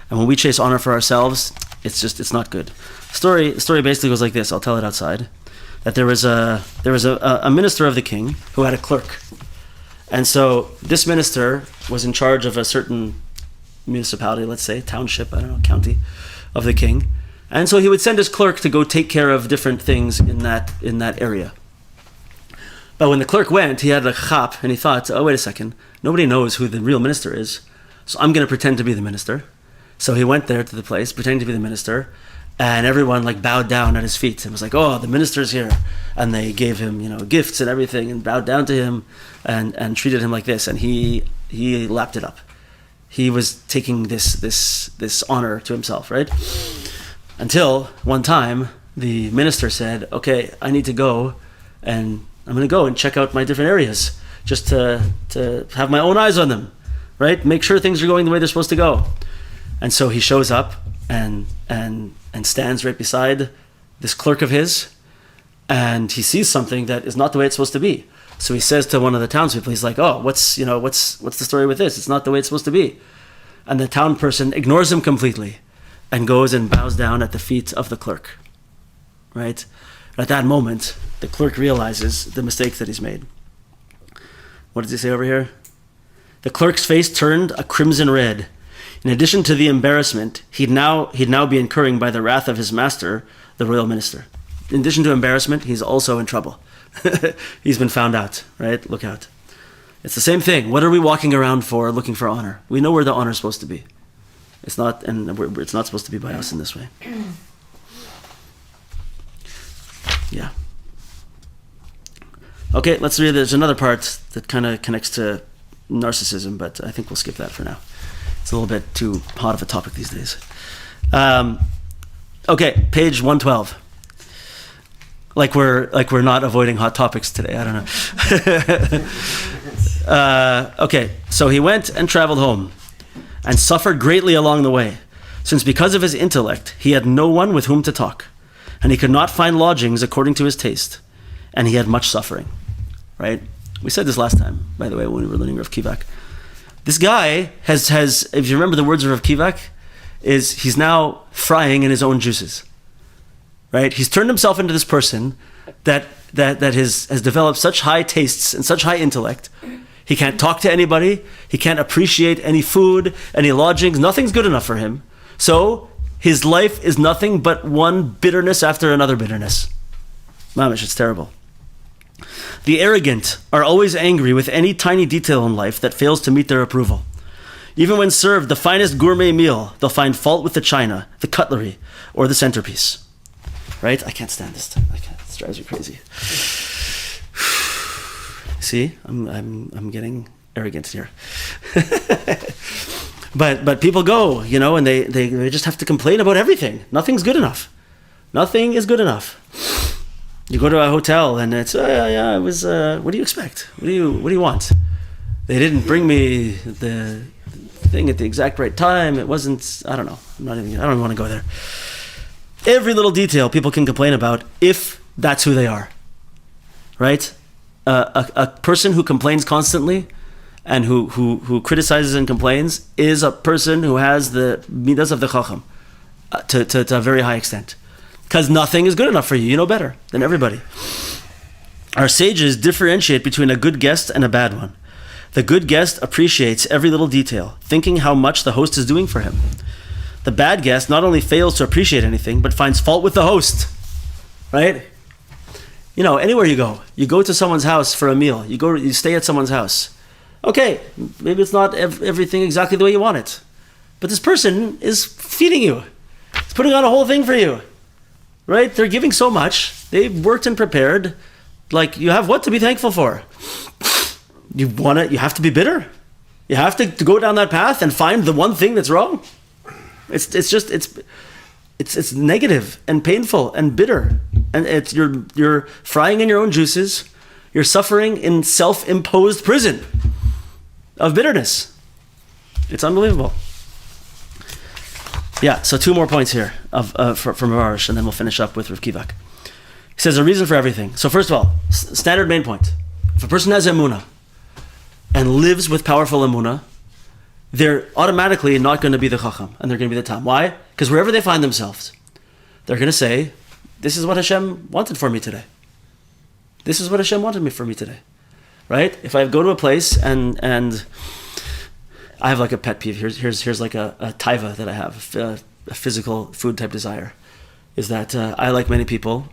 And when we chase honor for ourselves, it's not good. The story basically goes like this. I'll tell it outside. That there was a minister of the king who had a clerk. And so this minister was in charge of a certain municipality, let's say, township, county of the king. And so he would send his clerk to go take care of different things in that area. But when the clerk went, he had a chap, and he thought, oh, wait a second, nobody knows who the real minister is, so I'm going to pretend to be the minister. So he went there to the place, pretending to be the minister, and everyone bowed down at his feet and was like, oh, the minister's here. And they gave him, gifts and everything, and bowed down to him and treated him like this, and he lapped it up. He was taking this honor to himself, right? Until one time, the minister said, okay, I need to go, and I'm going to go and check out my different areas, just to have my own eyes on them, right? Make sure things are going the way they're supposed to go. And so he shows up and stands right beside this clerk of his, and he sees something that is not the way it's supposed to be. So he says to one of the townspeople, he's like, oh, what's the story with this? It's not the way it's supposed to be. And the town person ignores him completely and goes and bows down at the feet of the clerk, right? At that moment, the clerk realizes the mistake that he's made. What does he say over here? The clerk's face turned a crimson red. In addition to the embarrassment, he'd now be incurring by the wrath of his master, the royal minister. In addition to embarrassment, he's also in trouble. He's been found out, right? Look out. It's the same thing. What are we walking around for, looking for honor? We know where the honor is supposed to be. It's not, and it's not supposed to be by us in this way. Yeah. Okay, let's read. There's another part that kind of connects to narcissism, but I think we'll skip that for now. It's a little bit too hot of a topic these days. Okay, page 112. Like we're not avoiding hot topics today. I don't know. Okay, so he went and traveled home and suffered greatly along the way, since because of his intellect he had no one with whom to talk, and he could not find lodgings according to his taste, and he had much suffering. Right? We said this last time, by the way, when we were learning Rav Kivak. This guy has, if you remember the words of Rav Kivak, he's now frying in his own juices. Right? He's turned himself into this person that has developed such high tastes and such high intellect. He can't talk to anybody. He can't appreciate any food, any lodgings. Nothing's good enough for him. So his life is nothing but one bitterness after another bitterness. Mamish, it's terrible. The arrogant are always angry with any tiny detail in life that fails to meet their approval. Even when served the finest gourmet meal, they'll find fault with the china, the cutlery, or the centerpiece. Right? I can't stand this. It drives me crazy. See, I'm getting arrogant here. But people go, and they just have to complain about everything. Nothing's good enough. Nothing is good enough. You go to a hotel and it's it was. What do you expect? What do you want? They didn't bring me the thing at the exact right time. It wasn't. I don't know. I don't even want to go there. Every little detail people can complain about if that's who they are, right? A person who complains constantly and who criticizes and complains is a person who has the midas of the Chochom to a very high extent. Because nothing is good enough for you. You know better than everybody. Our sages differentiate between a good guest and a bad one. The good guest appreciates every little detail, thinking how much the host is doing for him. The bad guest not only fails to appreciate anything, but finds fault with the host. right? Anywhere you go to someone's house for a meal. You stay at someone's house. Okay, maybe it's not everything exactly the way you want it, but this person is feeding you. It's putting on a whole thing for you, right? They're giving so much. They've worked and prepared. Like, you have what to be thankful for. You have to be bitter. You have to go down that path and find the one thing that's wrong. It's negative and painful and bitter, and you're frying in your own juices. You're suffering in self-imposed prison of bitterness. It's unbelievable. Yeah. So 2 more points here from Arush, and then we'll finish up with Rav Kivak. He says a reason for everything. So first of all, standard main point: if a person has emunah and lives with powerful emunah, they're automatically not going to be the Chochom, and they're going to be the Tam. Why? Because wherever they find themselves, they're going to say, this is what Hashem wanted for me today. This is what Hashem wanted for me today. Right? If I go to a place and I have like a pet peeve. Here's like a taiva that I have, a physical food type desire, is that I, like many people,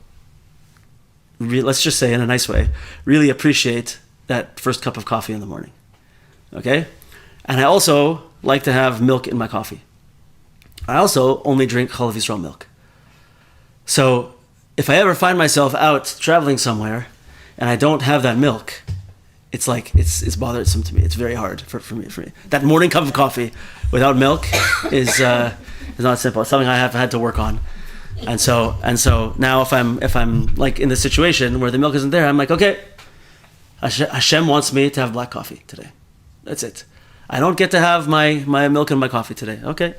let's just say in a nice way, really appreciate that first cup of coffee in the morning. Okay? And I also like to have milk in my coffee. I also only drink Chalav Yisrael milk. So if I ever find myself out traveling somewhere and I don't have that milk, it's like, it's bothersome to me. It's very hard for me. That morning cup of coffee without milk is not simple. It's something I have had to work on. And so now if I'm like in the situation where the milk isn't there, I'm like, okay, Hashem wants me to have black coffee today. That's it. I don't get to have my milk and my coffee today. Okay.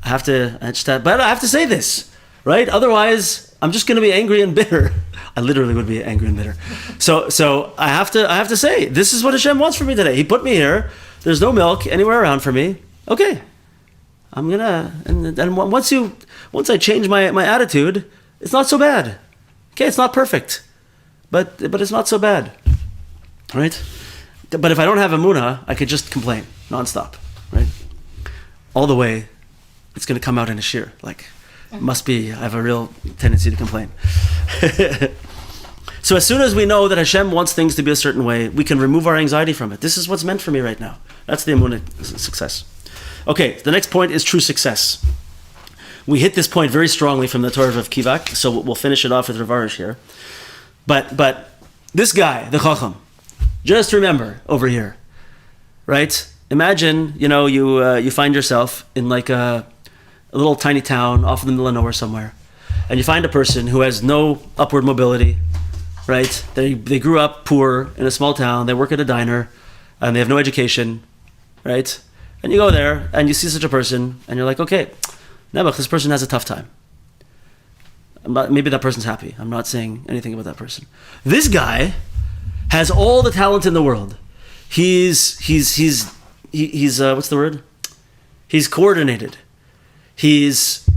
But I have to say this, right? Otherwise, I'm just going to be angry and bitter. I literally would be angry and bitter. So I have to say, this is what Hashem wants from me today. He put me here. There's no milk anywhere around for me. Okay. I'm gonna, and once I change my attitude, it's not so bad. Okay, it's not perfect, but it's not so bad, right? But if I don't have emunah, I could just complain nonstop, right? All the way, it's going to come out in a shiur. Like, I have a real tendency to complain. So as soon as we know that Hashem wants things to be a certain way, we can remove our anxiety from it. This is what's meant for me right now. That's the emunah success. Okay, the next point is true success. We hit this point very strongly from the Torah of Kivak, so we'll finish it off with Rav Arush here. But this guy, the Chochom, just remember over here, right? Imagine, you find yourself in like a little tiny town off in the middle of nowhere somewhere, and you find a person who has no upward mobility, right? They grew up poor in a small town, they work at a diner, and they have no education, right? And you go there, and you see such a person, and you're like, okay, Nebuch, this person has a tough time. Maybe that person's happy. I'm not saying anything about that person. This guy has all the talent in the world. He's what's the word? He's coordinated. He's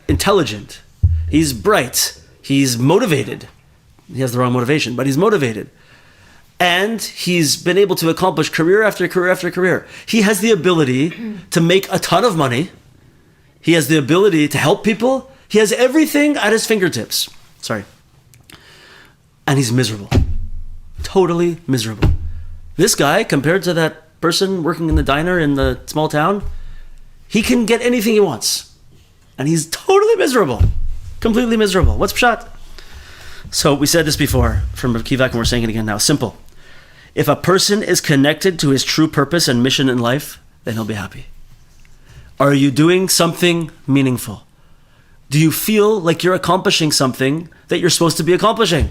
intelligent. He's bright. He's motivated. He has the wrong motivation, but he's motivated. And he's been able to accomplish career after career after career. He has the ability to make a ton of money. He has the ability to help people. He has everything at his fingertips. Sorry. And he's miserable. Totally miserable. This guy, compared to that person working in the diner in the small town, he can get anything he wants. And he's totally miserable. Completely miserable. What's pshat? So we said this before from Rav Kivak, and we're saying it again now. Simple. If a person is connected to his true purpose and mission in life, then he'll be happy. Are you doing something meaningful? Do you feel like you're accomplishing something that you're supposed to be accomplishing?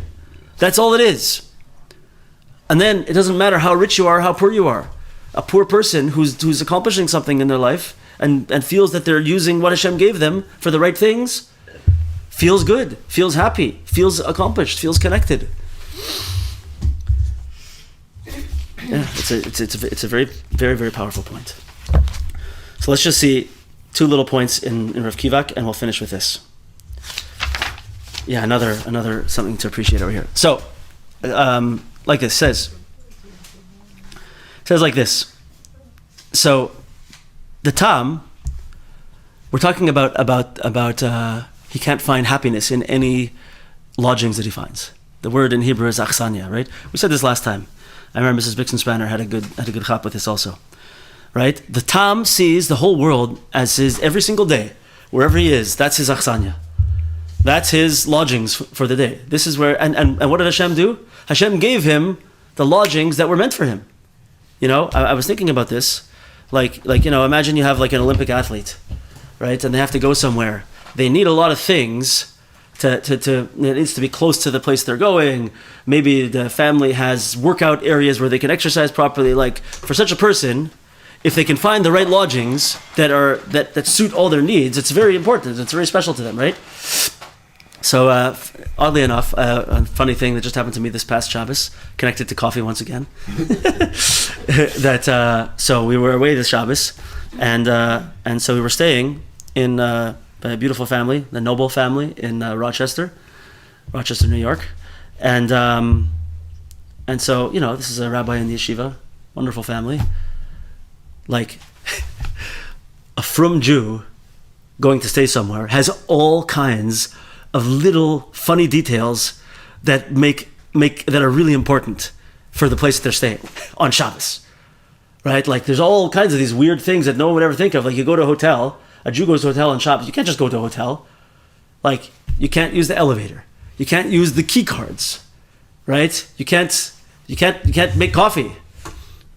That's all it is. And then it doesn't matter how rich you are, how poor you are. A poor person who's accomplishing something in their life and feels that they're using what Hashem gave them for the right things, feels good, feels happy, feels accomplished, feels connected. Yeah, it's a very, very, very powerful point. So let's just see 2 little points in Rav Kivak, and we'll finish with this. Yeah, another something to appreciate over here. So, like this says like this. So, the Tam, we're talking about he can't find happiness in any lodgings that he finds. The word in Hebrew is achsanya, right? We said this last time. I remember Mrs. Bixen-Spanner had a good chap with this also, right? The Tam sees the whole world as his every single day, wherever he is. That's his achsanya. That's his lodgings for the day. This is where and what did Hashem do? Hashem gave him the lodgings that were meant for him. I was thinking about this, like imagine you have like an Olympic athlete, right? And they have to go somewhere. They need a lot of things. It needs to be close to the place they're going. Maybe the family has workout areas where they can exercise properly. Like for such a person, if they can find the right lodgings that suit all their needs, it's very important. It's very special to them, right? So oddly enough, a funny thing that just happened to me this past Shabbos, connected to coffee once again. So we were away this Shabbos, and so we were staying in a beautiful family, the Noble family in Rochester, New York, and so this is a rabbi in the yeshiva, wonderful family, like a frum Jew going to stay somewhere has all kinds of little funny details that that are really important for the place that they're staying on Shabbos, right? Like there's all kinds of these weird things that no one would ever think of. Like you go to a hotel, a Jew goes to a hotel on Shabbos. You can't just go to a hotel. Like you can't use the elevator. You can't use the key cards, right? You can't make coffee,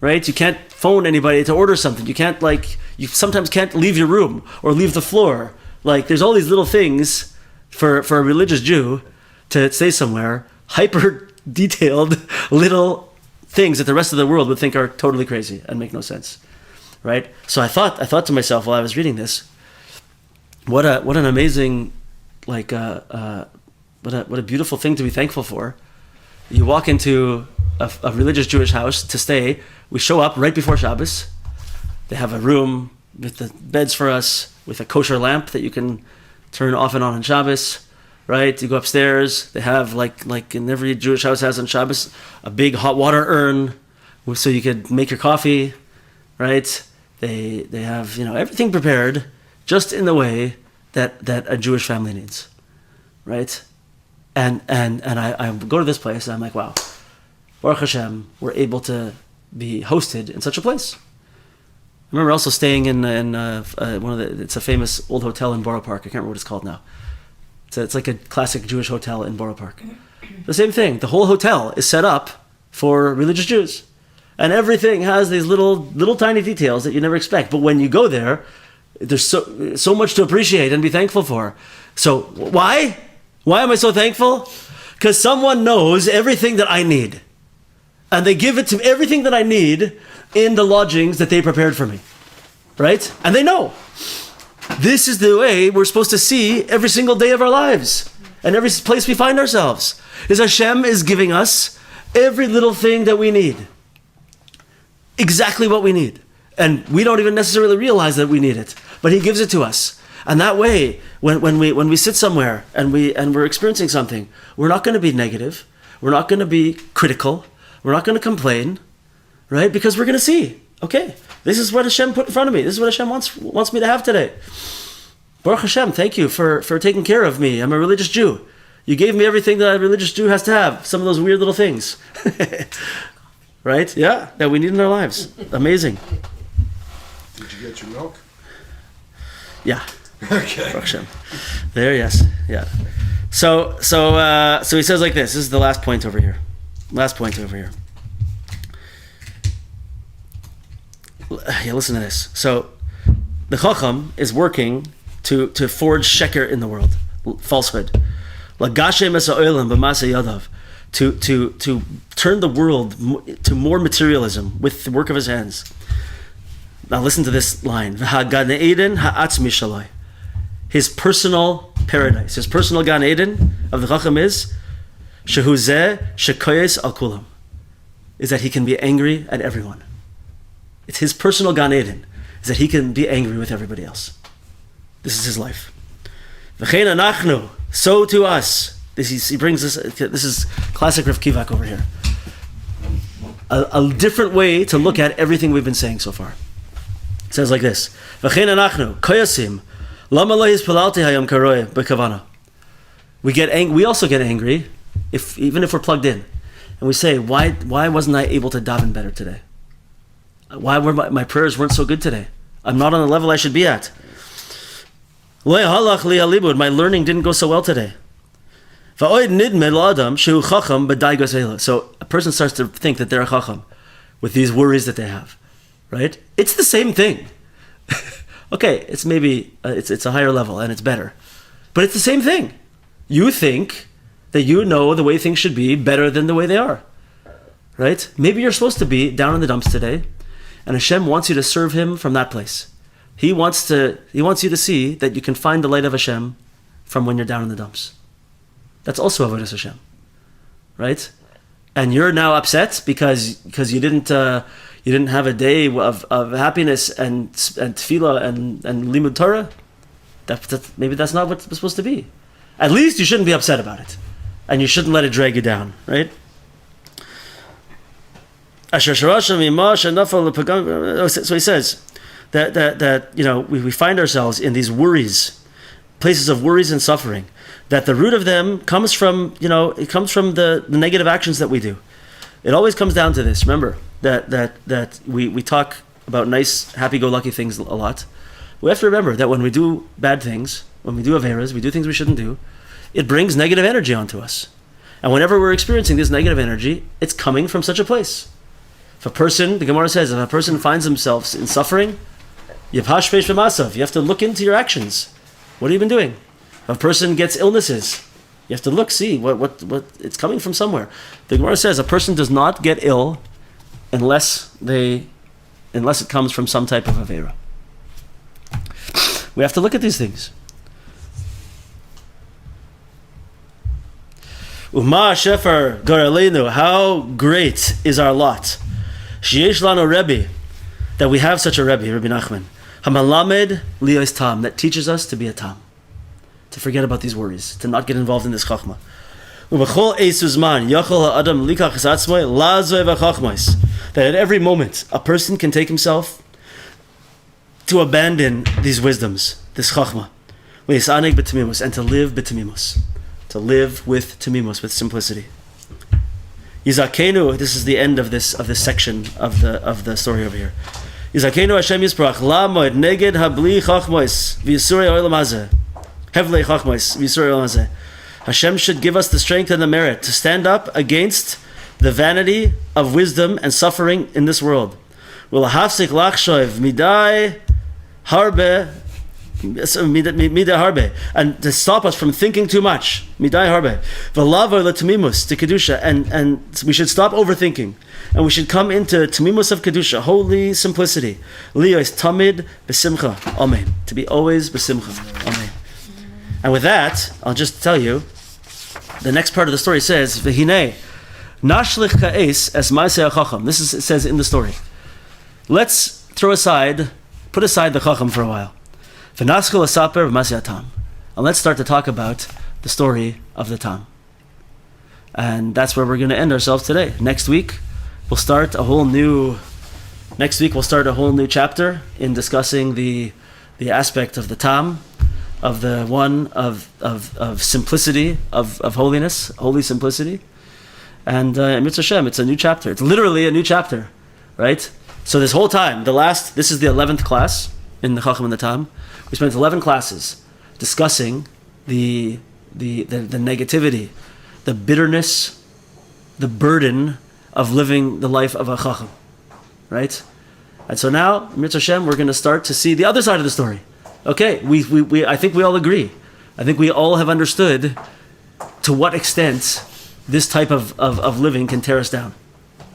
right? You can't phone anybody to order something. You sometimes can't leave your room or leave the floor. Like there's all these little things for a religious Jew to stay somewhere, hyper detailed little things that the rest of the world would think are totally crazy and make no sense, right? So I thought to myself while I was reading this, what an amazing, what a beautiful thing to be thankful for. You walk into a religious Jewish house to stay. We show up right before Shabbos. They have a room with the beds for us, with a kosher lamp that you can turn off and on Shabbos, right? You go upstairs. They have like in every Jewish house has on Shabbos a big hot water urn, so you could make your coffee, right? They have everything prepared just in the way that a Jewish family needs, right? And I go to this place and I'm like, wow, Baruch Hashem, we're able to be hosted in such a place. I remember also staying in it's a famous old hotel in Borough Park. I can't remember what it's called now. It's like a classic Jewish hotel in Borough Park. The same thing. The whole hotel is set up for religious Jews. And everything has these little tiny details that you never expect. But when you go there, there's so much to appreciate and be thankful for. So why? Why am I so thankful? Because someone knows everything that I need. And they give it to everything that I need in the lodgings that they prepared for me, right? And they know. This is the way we're supposed to see every single day of our lives and every place we find ourselves. Is Hashem is giving us every little thing that we need. Exactly what we need. And we don't even necessarily realize that we need it, but He gives it to us. And that way, when we sit somewhere and we're experiencing something, we're not going to be negative. We're not going to be critical. We're not going to complain, right? Because we're going to see, okay, this is what Hashem put in front of me. This is what Hashem wants me to have today. Baruch Hashem, thank you for taking care of me. I'm a religious Jew. You gave me everything that a religious Jew has to have. Some of those weird little things, right? Yeah, that we need in our lives. Amazing. Did you get your milk? Yeah. Okay. Baruch Hashem. There, yes, yeah. So he says like this. This is the last point over here. Yeah, listen to this. So the Chochom is working to forge sheker in the world, falsehood. To turn the world to more materialism with the work of his hands. Now listen to this line. His personal paradise, his personal Gan Eden of the Chochom is is that he can be angry at everyone. It's his personal Gan Eden, is that he can be angry with everybody else. This is his life. So to us, he brings this. This is classic Rav Kivak over here. A different way to look at everything we've been saying so far. It says like this: Lama lo hispalalti hayom karoi b'kavana. We also get angry, even if we're plugged in, and we say, why wasn't I able to daven better today? Why were my prayers weren't so good today? I'm not on the level I should be at. Lo halach li halibud. My learning didn't go so well today. Va'oid nidmed la'adam shehu chochom b'dai gosela. So a person starts to think that they're a chochom with these worries that they have, right? It's the same thing. Okay, it's maybe it's a higher level and it's better, but it's the same thing. You think that you know the way things should be better than the way they are, right? Maybe you're supposed to be down in the dumps today, and Hashem wants you to serve Him from that place. He wants you to see that you can find the light of Hashem from when you're down in the dumps. That's also avodas Hashem, right? And you're now upset because you didn't have a day of happiness and tefillah and limud Torah. Maybe that's not what it's supposed to be. At least you shouldn't be upset about it, and you shouldn't let it drag you down, right? So he says that we find ourselves in these worries, places of worries and suffering. That the root of them comes from the negative actions that we do. It always comes down to this. Remember that we talk about nice, happy-go-lucky things a lot. We have to remember that when we do bad things, when we do averas, we do things we shouldn't do, it brings negative energy onto us. And whenever we're experiencing this negative energy, it's coming from such a place. If a person, the Gemara says, if a person finds themselves in suffering, you have to look into your actions. What have you been doing? If a person gets illnesses, you have to see what it's coming from somewhere. The Gemara says a person does not get ill unless it comes from some type of avera. We have to look at these things. Uma shefer garalenu, how great is our lot. Sheyesh lano Rebbe, that we have such a Rebbe, Rabbi Nachman. Hamalamed liyos tam, that teaches us to be a tam, to forget about these worries, to not get involved in this chachma. That at every moment a person can take himself to abandon these wisdoms, this chachma, and to live b'tamimus, to live with tamimos, with simplicity. Yizakenu, this is the end of this section of the story over here. Yizakenu Hashem Yisparach lamoid neged habli chachmos v'yisurei olam hazeh. Hashem should give us the strength and the merit to stand up against the vanity of wisdom and suffering in this world. And to stop us from thinking too much. And we should stop overthinking. And we should come into tamimus of kedusha, holy simplicity. Liyos tamid b'simcha. Amen. To be always b'simcha. Amen. And with that, I'll just tell you, the next part of the story says, V'hinei, nashlich ka'es es ma'aseh ha'chacham. It says in the story. Let's put aside the chacham for a while. V'naschil asaper v'maseh tam. And let's start to talk about the story of the tam. And that's where we're going to end ourselves today. Next week, we'll start a whole new chapter in discussing the aspect of the tam, of the one of simplicity, of holiness, holy simplicity. And Mitzvah Hashem, it's a new chapter. It's literally a new chapter, right? So this whole time, this is the 11th class in the Chochom and the Tam. We spent 11 classes discussing the negativity, the bitterness, the burden of living the life of a Chochom, right? And so now, Mitzvah Hashem, we're going to start to see the other side of the story. Okay, I think we all agree. I think we all have understood to what extent this type of living can tear us down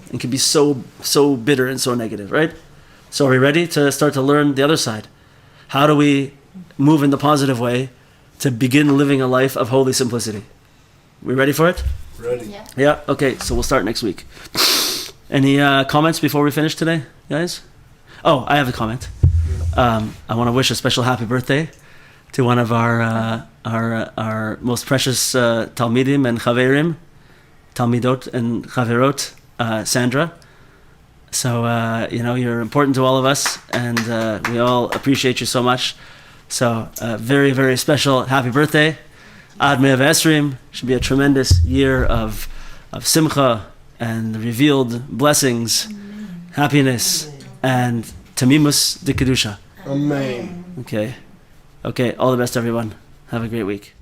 and can be so bitter and so negative, right? So are we ready to start to learn the other side? How do we move in the positive way to begin living a life of holy simplicity? We ready for it? Ready. Yeah, okay, so we'll start next week. Any comments before we finish today, guys? Oh, I have a comment. I want to wish a special happy birthday to one of our most precious Talmidim and Chaverim, Talmidot and Chaverot, Sandra. So, you're important to all of us, and we all appreciate you so much. So, very, very special happy birthday. Ad Me'av Esrim. Should be a tremendous year of simcha and revealed blessings, happiness, and tamimus de kedusha. Amen. Okay, all the best, everyone. Have a great week.